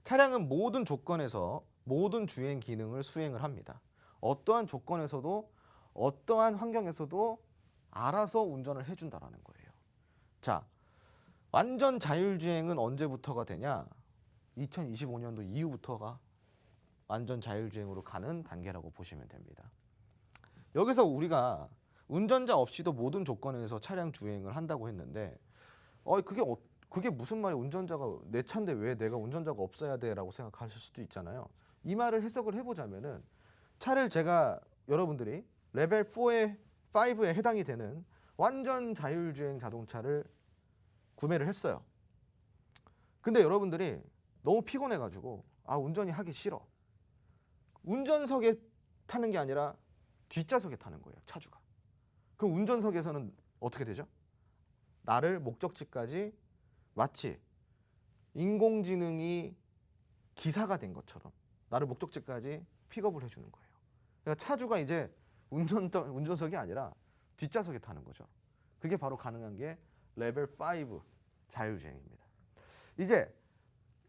차량은 모든 조건에서 모든 주행 기능을 수행을 합니다. 어떠한 조건에서도 어떠한 환경에서도 알아서 운전을 해준다라는 거예요. 자, 완전 자율주행은 언제부터가 되냐? 2025년도 이후부터가 완전 자율주행으로 가는 단계라고 보시면 됩니다. 여기서 우리가 운전자 없이도 모든 조건에서 차량 주행을 한다고 했는데 그게 무슨 말이야? 운전자가 내 차인데 왜 내가 운전자가 없어야 돼? 라고 생각하실 수도 있잖아요. 이 말을 해석을 해보자면은 차를 제가 여러분들이 레벨 5에 해당이 되는 완전 자율주행 자동차를 구매를 했어요. 근데 여러분들이 너무 피곤해가지고 운전이 하기 싫어. 운전석에 타는 게 아니라 뒷좌석에 타는 거예요, 차주가. 그럼 운전석에서는 어떻게 되죠? 나를 목적지까지 마치 인공지능이 기사가 된 것처럼 나를 목적지까지 픽업을 해주는 거예요. 그러니까 차주가 이제 운전석이 아니라 뒷좌석에 타는 거죠. 그게 바로 가능한 게 레벨 5 자율주행입니다. 이제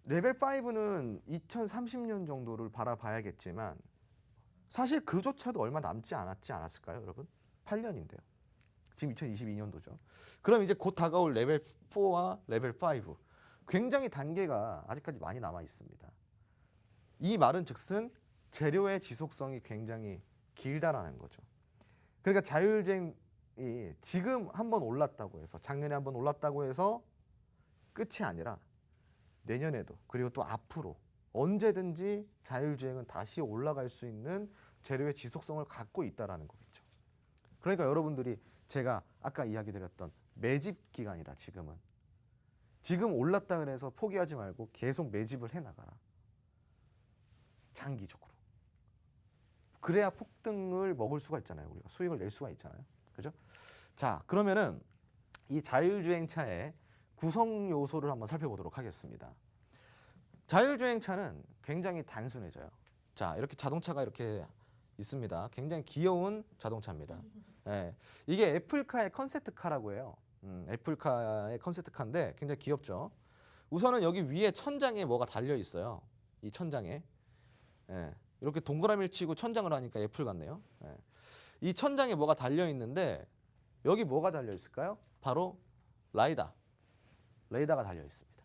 레벨 5는 2030년 정도를 바라봐야겠지만 사실 그조차도 얼마 남지 않았을까요, 여러분? 8년인데요. 지금 2022년도죠. 그럼 이제 곧 다가올 레벨 4와 레벨 5 굉장히 단계가 아직까지 많이 남아 있습니다. 이 말은 즉슨 재료의 지속성이 굉장히 길다라는 거죠. 그러니까 자율주행이 지금 한번 올랐다고 해서 작년에 한번 올랐다고 해서 끝이 아니라 내년에도 그리고 또 앞으로 언제든지 자율주행은 다시 올라갈 수 있는 재료의 지속성을 갖고 있다라는 거겠죠. 그러니까 여러분들이 제가 아까 이야기 드렸던 매집 기간이다. 지금 올랐다 그래서 포기하지 말고 계속 매집을 해나가라. 장기적으로. 그래야 폭등을 먹을 수가 있잖아요. 우리가 수익을 낼 수가 있잖아요. 그죠? 자, 그러면은 이 자율주행차의 구성 요소를 한번 살펴보도록 하겠습니다. 자율주행차는 굉장히 단순해져요. 자, 이렇게 자동차가 이렇게 있습니다. 굉장히 귀여운 자동차입니다. 네, 이게 애플카의 컨셉트카라고 해요. 애플카의 컨셉트카인데 굉장히 귀엽죠. 우선은 여기 위에 천장에 뭐가 달려 있어요. 이 천장에. 네, 이렇게 동그라미를 치고 천장을 하니까 애플 같네요. 네. 이 천장에 뭐가 달려 있는데 여기 뭐가 달려 있을까요? 바로 레이더가 달려 있습니다.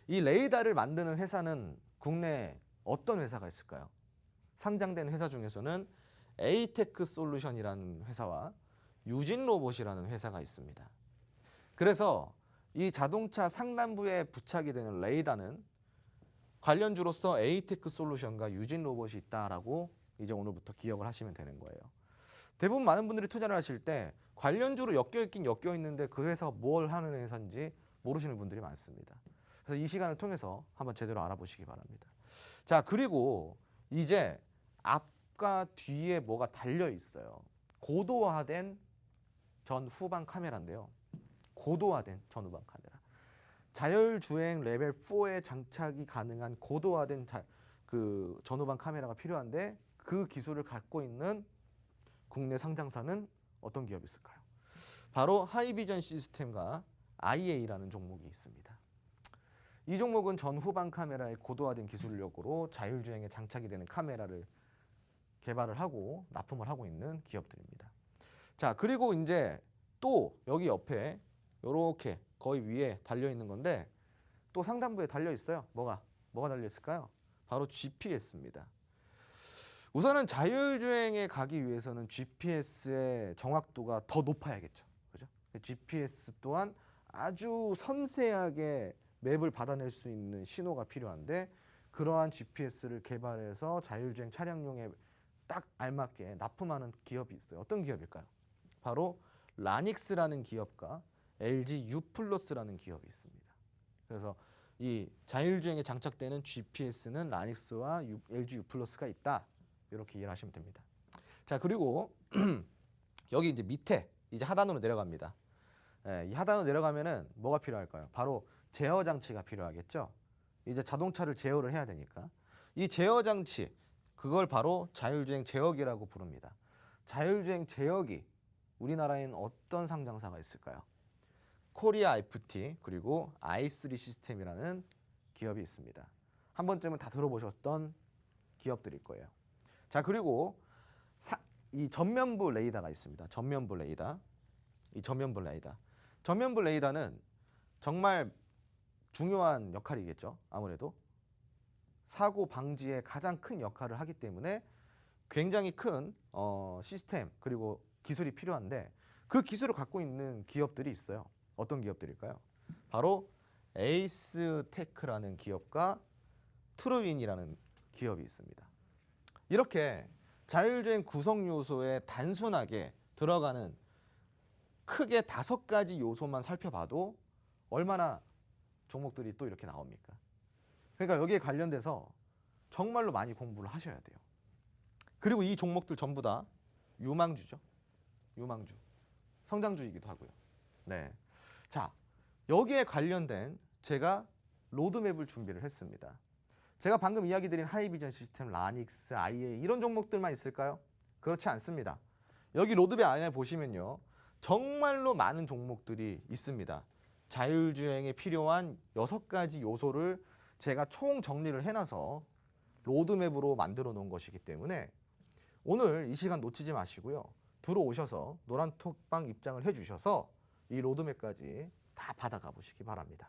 이 레이더를 만드는 회사는 국내에 어떤 회사가 있을까요? 상장된 회사 중에서는 에이테크 솔루션이라는 회사와 유진로봇이라는 회사가 있습니다. 그래서 이 자동차 상단부에 부착이 되는 레이더는 관련주로서 에이테크 솔루션과 유진로봇이 있다라고 이제 오늘부터 기억을 하시면 되는 거예요. 대부분 많은 분들이 투자를 하실 때 관련주로 엮여 있는데 그 회사가 뭘 하는 회사인지 모르시는 분들이 많습니다. 그래서 이 시간을 통해서 한번 제대로 알아보시기 바랍니다. 자, 그리고 이제 앞과 뒤에 뭐가 달려 있어요. 고도화된 전후방 카메라인데요. 고도화된 전후방 카메라. 자율주행 레벨 4에 장착이 가능한 고도화된 그 전후방 카메라가 필요한데 그 기술을 갖고 있는 국내 상장사는 어떤 기업이 있을까요? 바로 하이비전 시스템과 IA라는 종목이 있습니다. 이 종목은 전후방 카메라의 고도화된 기술력으로 자율주행에 장착이 되는 카메라를 개발을 하고 납품을 하고 있는 기업들입니다. 자, 그리고 이제 또 여기 옆에 이렇게 거의 위에 달려 있는 건데 또 상단부에 달려 있어요. 뭐가 달려 있을까요? 바로 GPS입니다. 우선은 자율주행에 가기 위해서는 GPS의 정확도가 더 높아야겠죠. 그죠? GPS 또한 아주 섬세하게 맵을 받아낼 수 있는 신호가 필요한데 그러한 GPS를 개발해서 자율주행 차량용에 딱 알맞게 납품하는 기업이 있어요. 어떤 기업일까요? 바로 라닉스라는 기업과 LG U+라는 기업이 있습니다. 그래서 이 자율주행에 장착되는 GPS는 라닉스와 LG U+가 있다. 이렇게 이해를 하시면 됩니다. 자, 그리고 여기 이제 밑에 이제 하단으로 내려갑니다. 이 하단으로 내려가면은 뭐가 필요할까요? 바로 제어 장치가 필요하겠죠. 이제 자동차를 제어를 해야 되니까 이 제어 장치 그걸 바로 자율주행 제역이라고 부릅니다. 자율주행 제역이 우리나라에는 어떤 상장사가 있을까요? 코리아 FT 그리고 i3 시스템이라는 기업이 있습니다. 한 번쯤은 다 들어보셨던 기업들일 거예요. 자, 그리고 이 전면부 레이더가 있습니다. 전면부 레이더. 이 전면부 레이더. 전면부 레이더는 정말 중요한 역할이겠죠. 아무래도 사고 방지에 가장 큰 역할을 하기 때문에 굉장히 큰 시스템 그리고 기술이 필요한데 그 기술을 갖고 있는 기업들이 있어요. 어떤 기업들일까요? 바로 에이스테크라는 기업과 트루윈이라는 기업이 있습니다. 이렇게 자율주행 구성 요소에 단순하게 들어가는 크게 5가지 요소만 살펴봐도 얼마나 종목들이 또 이렇게 나옵니까? 그러니까 여기에 관련돼서 정말로 많이 공부를 하셔야 돼요. 그리고 이 종목들 전부 다 유망주죠. 유망주. 성장주이기도 하고요. 네. 자, 여기에 관련된 제가 로드맵을 준비를 했습니다. 제가 방금 이야기 드린 하이비전 시스템, 라닉스, IA 이런 종목들만 있을까요? 그렇지 않습니다. 여기 로드맵 안에 보시면요. 정말로 많은 종목들이 있습니다. 자율주행에 필요한 6가지 요소를 제가 총 정리를 해놔서 로드맵으로 만들어 놓은 것이기 때문에 오늘 이 시간 놓치지 마시고요. 들어오셔서 노란톡방 입장을 해주셔서 이 로드맵까지 다 받아가 보시기 바랍니다.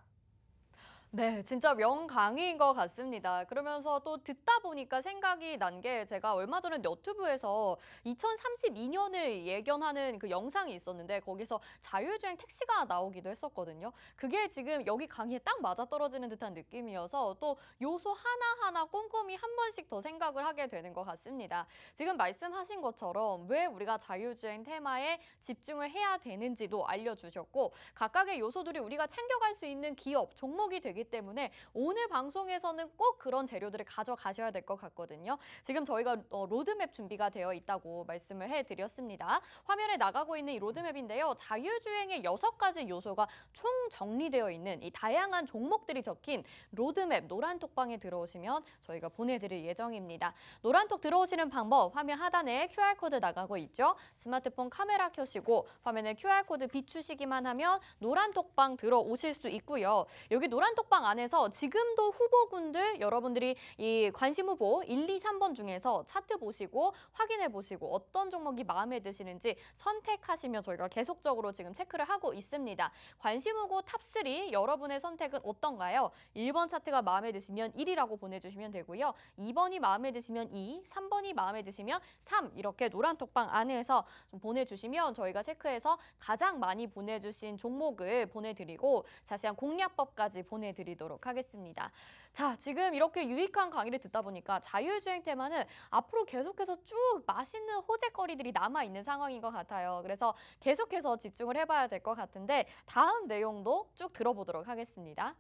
네, 진짜 명강의인 것 같습니다. 그러면서 또 듣다 보니까 생각이 난 게 제가 얼마 전에 너튜브에서 2032년을 예견하는 그 영상이 있었는데 거기서 자율주행 택시가 나오기도 했었거든요. 그게 지금 여기 강의에 딱 맞아떨어지는 듯한 느낌이어서 또 요소 하나하나 꼼꼼히 한 번씩 더 생각을 하게 되는 것 같습니다. 지금 말씀하신 것처럼 왜 우리가 자율주행 테마에 집중을 해야 되는지도 알려주셨고 각각의 요소들이 우리가 챙겨갈 수 있는 기업, 종목이 되기 때문에 오늘 방송에서는 꼭 그런 재료들을 가져가셔야 될 것 같거든요. 지금 저희가 로드맵 준비가 되어 있다고 말씀을 해드렸습니다. 화면에 나가고 있는 이 로드맵인데요. 자율주행의 6가지 요소가 총 정리되어 있는 이 다양한 종목들이 적힌 로드맵 노란톡방에 들어오시면 저희가 보내드릴 예정입니다. 노란톡 들어오시는 방법 화면 하단에 QR코드 나가고 있죠. 스마트폰 카메라 켜시고 화면에 QR코드 비추시기만 하면 노란톡방 들어오실 수 있고요. 여기 노란톡방 안에서 지금도 후보군들 여러분들이 이 관심 후보 1, 2, 3번 중에서 차트 보시고 확인해 보시고 어떤 종목이 마음에 드시는지 선택하시면 저희가 계속적으로 지금 체크를 하고 있습니다. 관심 후보 탑3 여러분의 선택은 어떤가요? 1번 차트가 마음에 드시면 1이라고 보내주시면 되고요. 2번이 마음에 드시면 2, 3번이 마음에 드시면 3 이렇게 노란톡방 안에서 좀 보내주시면 저희가 체크해서 가장 많이 보내주신 종목을 보내드리고 자세한 공략법까지 보내드리도록 하겠습니다. 자, 지금 이렇게 유익한 강의를 듣다 보니까 자율주행 테마는 앞으로 계속해서 쭉 맛있는 호재거리들이 남아있는 상황인 것 같아요. 그래서 계속해서 집중을 해봐야 될 것 같은데 다음 내용도 쭉 들어보도록 하겠습니다.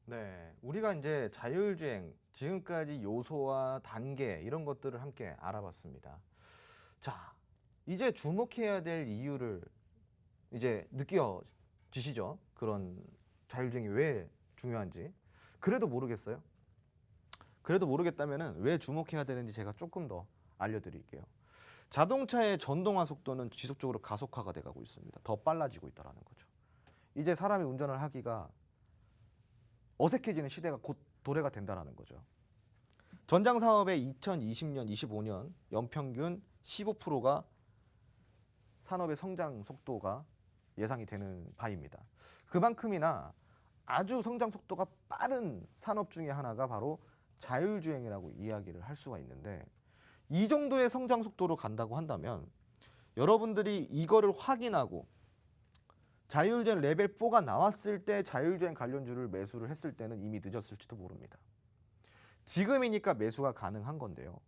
네, 우리가 이제 자율주행 지금까지 요소와 단계 이런 것들을 함께 알아봤습니다. 자, 이제 주목해야 될 이유를 이제 느껴지시죠? 그런 자율주행이 왜 중요한지. 그래도 모르겠어요? 그래도 모르겠다면은 왜 주목해야 되는지 제가 조금 더 알려드릴게요. 자동차의 전동화 속도는 지속적으로 가속화가 돼가고 있습니다. 더 빨라지고 있다는 거죠. 이제 사람이 운전을 하기가 어색해지는 시대가 곧 도래가 된다는 거죠. 전장 사업의 2020년, 25년 연평균 15%가 산업의 성장 속도가 예상이 되는 바입니다. 그만큼이나 아주 성장 속도가 빠른 산업 중에 하나가 바로 자율주행이라고 이야기를 할 수가 있는데 이 정도의 성장 속도로 간다고 한다면 여러분들이 이거를 확인하고 자율주행 레벨 4가 나왔을 때 자율주행 관련주를 매수를 했을 때는 이미 늦었을지도 모릅니다. 지금이니까 매수가 가능한 건데요.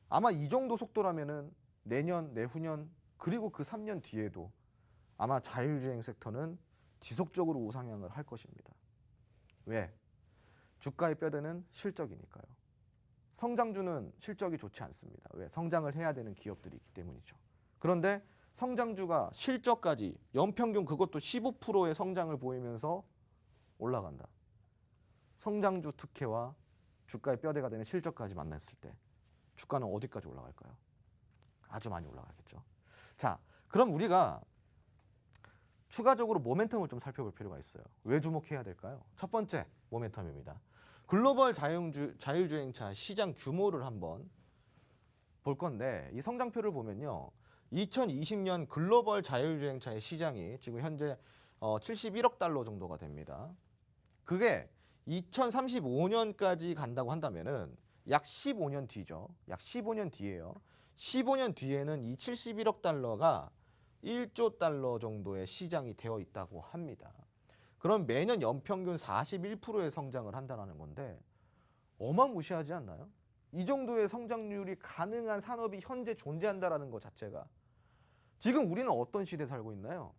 아마 이 정도 속도라면은 내년, 내후년 그리고 그 3년 뒤에도 아마 자율주행 섹터는 지속적으로 우상향을 할 것입니다. 왜? 주가의 뼈대는 실적이니까요. 성장주는 실적이 좋지 않습니다. 왜? 성장을 해야 되는 기업들이 있기 때문이죠. 그런데 성장주가 실적까지 연평균 그것도 15%의 성장을 보이면서 올라간다. 성장주 특혜와 주가의 뼈대가 되는 실적까지 만났을 때 주가는 어디까지 올라갈까요? 아주 많이 올라가겠죠. 자, 그럼 우리가 추가적으로 모멘텀을 좀 살펴볼 필요가 있어요. 왜 주목해야 될까요? 첫 번째 모멘텀입니다. 글로벌 자율주행차 시장 규모를 한번 볼 건데 이 성장표를 보면요. 2020년 글로벌 자율주행차의 시장이 지금 현재 71억 달러 정도가 됩니다. 그게 2035년까지 간다고 한다면은 약 15년 뒤죠. 약 15년 뒤에요. 15년 뒤에는 이 71억 달러가 1조 달러 정도의 시장이 되어 있다고 합니다. 그럼 매년 연평균 41%의 성장을 한다는 건데 어마무시하지 않나요? 이 정도의 성장률이 가능한 산업이 현재 존재한다는 것 자체가 지금 우리는 어떤 시대에 살고 있나요?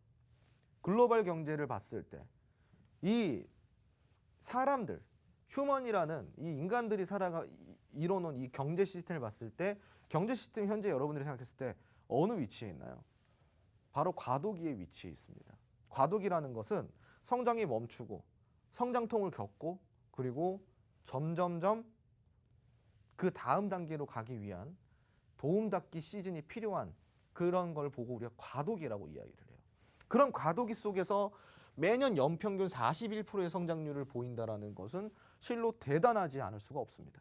글로벌 경제를 봤을 때 이 사람들, 휴먼이라는 이 인간들이 이뤄놓은 이 경제 시스템을 봤을 때 경제 시스템 현재 여러분들이 생각했을 때 어느 위치에 있나요? 바로 과도기의 위치에 있습니다. 과도기라는 것은 성장이 멈추고 성장통을 겪고 그리고 점점점 그 다음 단계로 가기 위한 도움닫기 시즌이 필요한 그런 걸 보고 우리가 과도기라고 이야기를 해요. 그런 과도기 속에서 매년 연평균 41%의 성장률을 보인다는 것은 실로 대단하지 않을 수가 없습니다.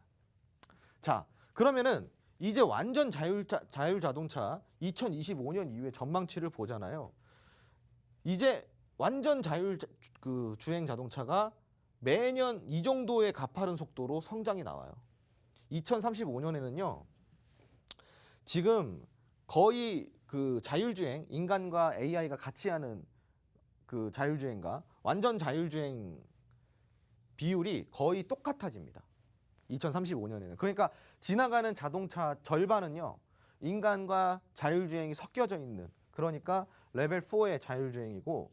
자, 그러면은 이제 완전 자율자동차 2025년 이후의 전망치를 보잖아요. 이제 완전 주행 자동차가 매년 이 정도의 가파른 속도로 성장이 나와요. 2035년에는요. 지금 거의 그 자율주행, 인간과 AI가 같이 하는 그 자율주행과 완전 자율주행 비율이 거의 똑같아집니다. 2035년에는. 그러니까 지나가는 자동차 절반은요. 인간과 자율주행이 섞여져 있는 그러니까 레벨 4의 자율주행이고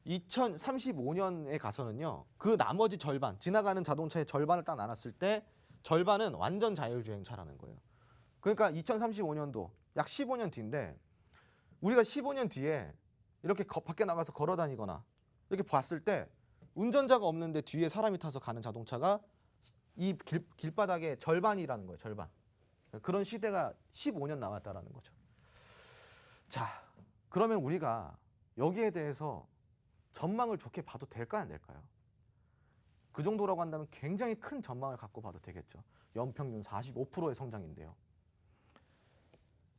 2035년에 가서는요. 그 나머지 절반, 지나가는 자동차의 절반을 딱 나눴을 때 절반은 완전 자율주행차라는 거예요. 그러니까 2035년도 약 15년 뒤인데 우리가 15년 뒤에 이렇게 밖에 나가서 걸어 다니거나 이렇게 봤을 때 운전자가 없는데 뒤에 사람이 타서 가는 자동차가 이 길바닥의 절반이라는 거예요. 절반. 그런 시대가 15년 남았다라는 거죠. 자, 그러면 우리가 여기에 대해서 전망을 좋게 봐도 될까요? 안 될까요? 그 정도라고 한다면 굉장히 큰 전망을 갖고 봐도 되겠죠. 연평균 45%의 성장인데요.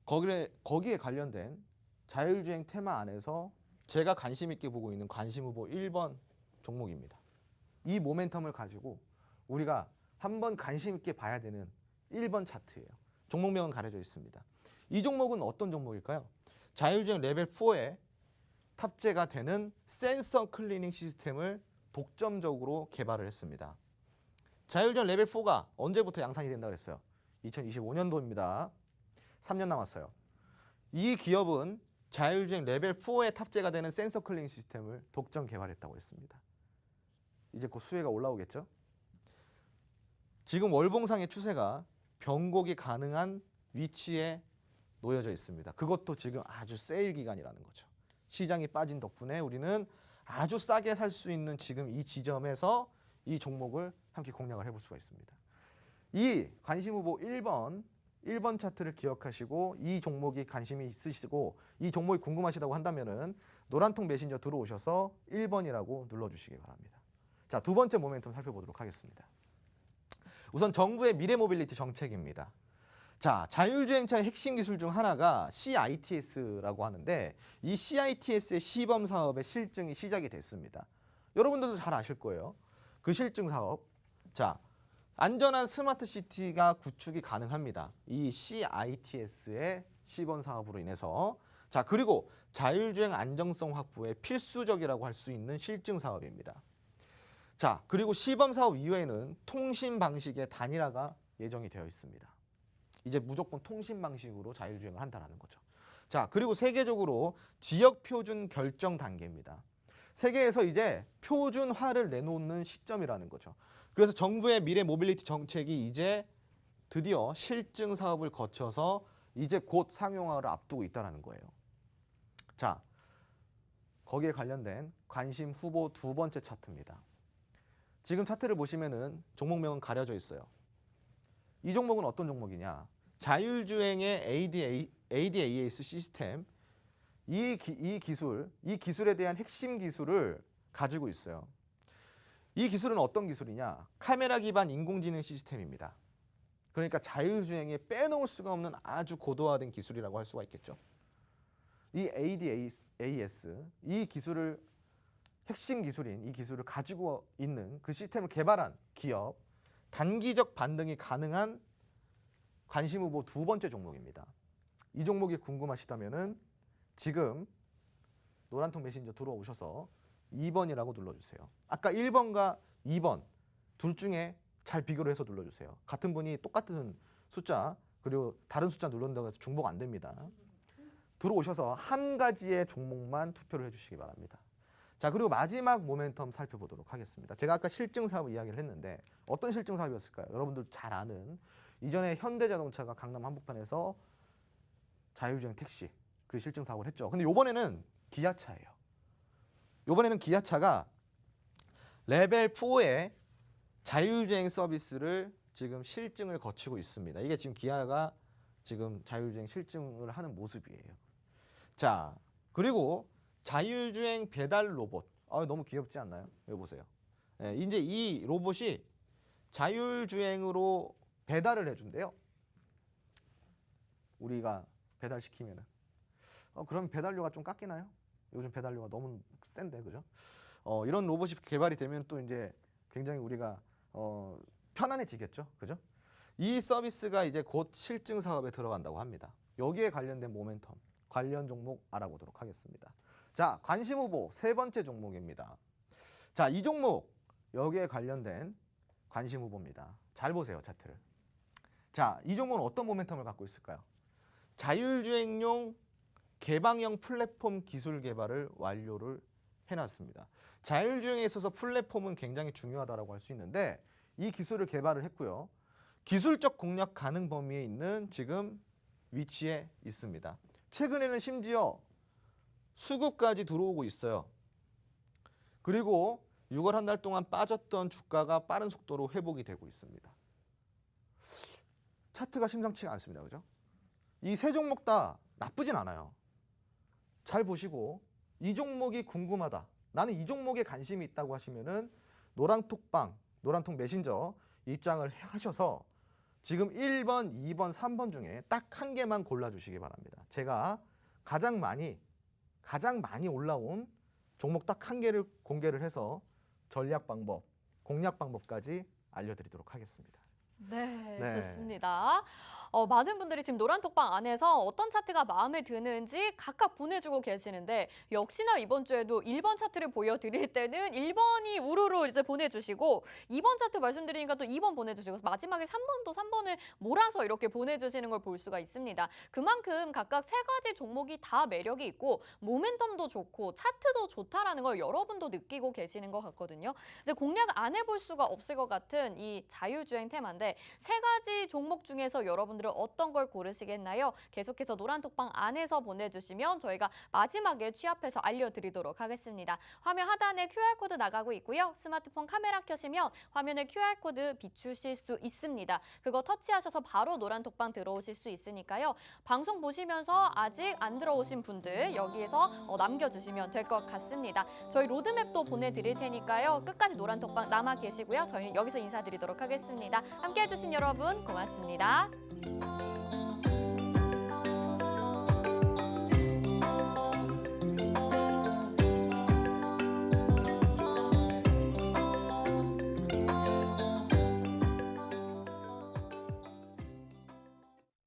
거기에 관련된 자율주행 테마 안에서 제가 관심 있게 보고 있는 관심 후보 1번 종목입니다. 이 모멘텀을 가지고 우리가 한번 관심 있게 봐야 되는 1번 차트예요. 종목명은 가려져 있습니다. 이 종목은 어떤 종목일까요? 자율주행 레벨 4에 탑재가 되는 센서 클리닝 시스템을 독점적으로 개발을 했습니다. 자율주행 레벨 4가 언제부터 양산이 된다고 그랬어요? 2025년도입니다. 3년 남았어요. 이 기업은 자율주행 레벨 4에 탑재가 되는 센서 클리닝 시스템을 독점 개발했다고 했습니다. 이제 곧 수혜가 올라오겠죠? 지금 월봉상의 추세가 변곡이 가능한 위치에 놓여져 있습니다. 그것도 지금 아주 세일 기간이라는 거죠. 시장이 빠진 덕분에 우리는 아주 싸게 살 수 있는 지금 이 지점에서 이 종목을 함께 공략을 해볼 수가 있습니다. 이 관심 후보 1번 차트를 기억하시고 이 종목이 관심이 있으시고 이 종목이 궁금하시다고 한다면은 노란통 메신저 들어오셔서 1번이라고 눌러주시기 바랍니다. 자, 두 번째 모멘텀 살펴보도록 하겠습니다. 우선 정부의 미래 모빌리티 정책입니다. 자, 자율주행차의 핵심 기술 중 하나가 CITS라고 하는데 이 CITS의 시범 사업의 실증이 시작이 됐습니다. 여러분들도 잘 아실 거예요. 그 실증 사업. 자, 안전한 스마트 시티가 구축이 가능합니다. 이 CITS의 시범 사업으로 인해서. 자, 그리고 자율주행 안정성 확보에 필수적이라고 할 수 있는 실증 사업입니다. 자, 그리고 시범 사업 이후에는 통신 방식의 단일화가 예정이 되어 있습니다. 이제 무조건 통신 방식으로 자율주행을 한다는 거죠. 자, 그리고 세계적으로 지역 표준 결정 단계입니다. 세계에서 이제 표준화를 내놓는 시점이라는 거죠. 그래서 정부의 미래 모빌리티 정책이 이제 드디어 실증 사업을 거쳐서 이제 곧 상용화를 앞두고 있다는 거예요. 자, 거기에 관련된 관심 후보 두 번째 차트입니다. 지금 차트를 보시면은 종목명은 가려져 있어요. 이 종목은 어떤 종목이냐? 자율주행의 ADAS 시스템, 이 기술에 대한 핵심 기술을 가지고 있어요. 이 기술은 어떤 기술이냐? 카메라 기반 인공지능 시스템입니다. 그러니까 자율주행에 빼놓을 수가 없는 아주 고도화된 기술이라고 할 수가 있겠죠. 이 ADAS, 이 기술을 핵심 기술인 이 기술을 가지고 있는 그 시스템을 개발한 기업, 단기적 반등이 가능한 관심 후보 두 번째 종목입니다. 이 종목이 궁금하시다면은 지금 노란통 메신저 들어오셔서 2번이라고 눌러주세요. 아까 1번과 2번 둘 중에 잘 비교를 해서 눌러주세요. 같은 분이 똑같은 숫자 그리고 다른 숫자 누른다고 해서 중복 안 됩니다. 들어오셔서 한 가지의 종목만 투표를 해주시기 바랍니다. 자, 그리고 마지막 모멘텀 살펴보도록 하겠습니다. 제가 아까 실증 사업 이야기를 했는데 어떤 실증 사업이었을까요? 여러분들 잘 아는 이전에 현대자동차가 강남 한복판에서 자율주행 택시 그 실증 사업을 했죠. 근데 이번에는 기아차예요. 이번에는 기아차가 레벨 4의 자율주행 서비스를 지금 실증을 거치고 있습니다. 이게 지금 기아가 지금 자율주행 실증을 하는 모습이에요. 자, 그리고 자율주행 배달 로봇. 너무 귀엽지 않나요? 여기 보세요. 네, 이제 이 로봇이 자율주행으로 배달을 해준대요. 우리가 배달시키면은. 그럼 배달료가 좀 깎이나요? 요즘 배달료가 너무 센데, 그죠? 이런 로봇이 개발이 되면 또 이제 굉장히 우리가 편안해지겠죠, 그죠? 이 서비스가 이제 곧 실증 사업에 들어간다고 합니다. 여기에 관련된 모멘텀, 관련 종목 알아보도록 하겠습니다. 자, 관심 후보 세 번째 종목입니다. 자, 이 종목 여기에 관련된 관심 후보입니다. 잘 보세요, 차트를. 자, 이 종목은 어떤 모멘텀을 갖고 있을까요? 자율주행용 개방형 플랫폼 기술 개발을 완료를 해놨습니다. 자율주행에 있어서 플랫폼은 굉장히 중요하다고 할 수 있는데 이 기술을 개발을 했고요. 기술적 공략 가능 범위에 있는 지금 위치에 있습니다. 최근에는 심지어 수급까지 들어오고 있어요. 그리고 6월 한 달 동안 빠졌던 주가가 빠른 속도로 회복이 되고 있습니다. 차트가 심상치가 않습니다. 그죠? 이 세 종목 다 나쁘진 않아요. 잘 보시고 이 종목이 궁금하다. 나는 이 종목에 관심이 있다고 하시면은 노란통 메신저 입장을 하셔서 지금 1번, 2번, 3번 중에 딱 한 개만 골라주시기 바랍니다. 제가 가장 많이 올라온 종목 딱 한 개를 공개를 해서 전략 방법, 공략 방법까지 알려드리도록 하겠습니다. 네, 좋습니다. 많은 분들이 지금 노란톡방 안에서 어떤 차트가 마음에 드는지 각각 보내주고 계시는데 역시나 이번 주에도 1번 차트를 보여드릴 때는 1번이 우르르 이제 보내주시고 2번 차트 말씀드리니까 또 2번 보내주시고 마지막에 3번도 3번을 몰아서 이렇게 보내주시는 걸 볼 수가 있습니다. 그만큼 각각 세 가지 종목이 다 매력이 있고 모멘텀도 좋고 차트도 좋다라는 걸 여러분도 느끼고 계시는 것 같거든요. 이제 공략 안 해볼 수가 없을 것 같은 이 자율주행 테마인데 세 가지 종목 중에서 여러분들은 어떤 걸 고르시겠나요? 계속해서 노란톡방 안에서 보내주시면 저희가 마지막에 취합해서 알려드리도록 하겠습니다. 화면 하단에 QR코드 나가고 있고요. 스마트폰 카메라 켜시면 화면에 QR코드 비추실 수 있습니다. 그거 터치하셔서 바로 노란톡방 들어오실 수 있으니까요. 방송 보시면서 아직 안 들어오신 분들 여기에서 남겨주시면 될 것 같습니다. 저희 로드맵도 보내드릴 테니까요. 끝까지 노란톡방 남아 계시고요. 저희는 여기서 인사드리도록 하겠습니다. 함께해 주신 여러분 고맙습니다.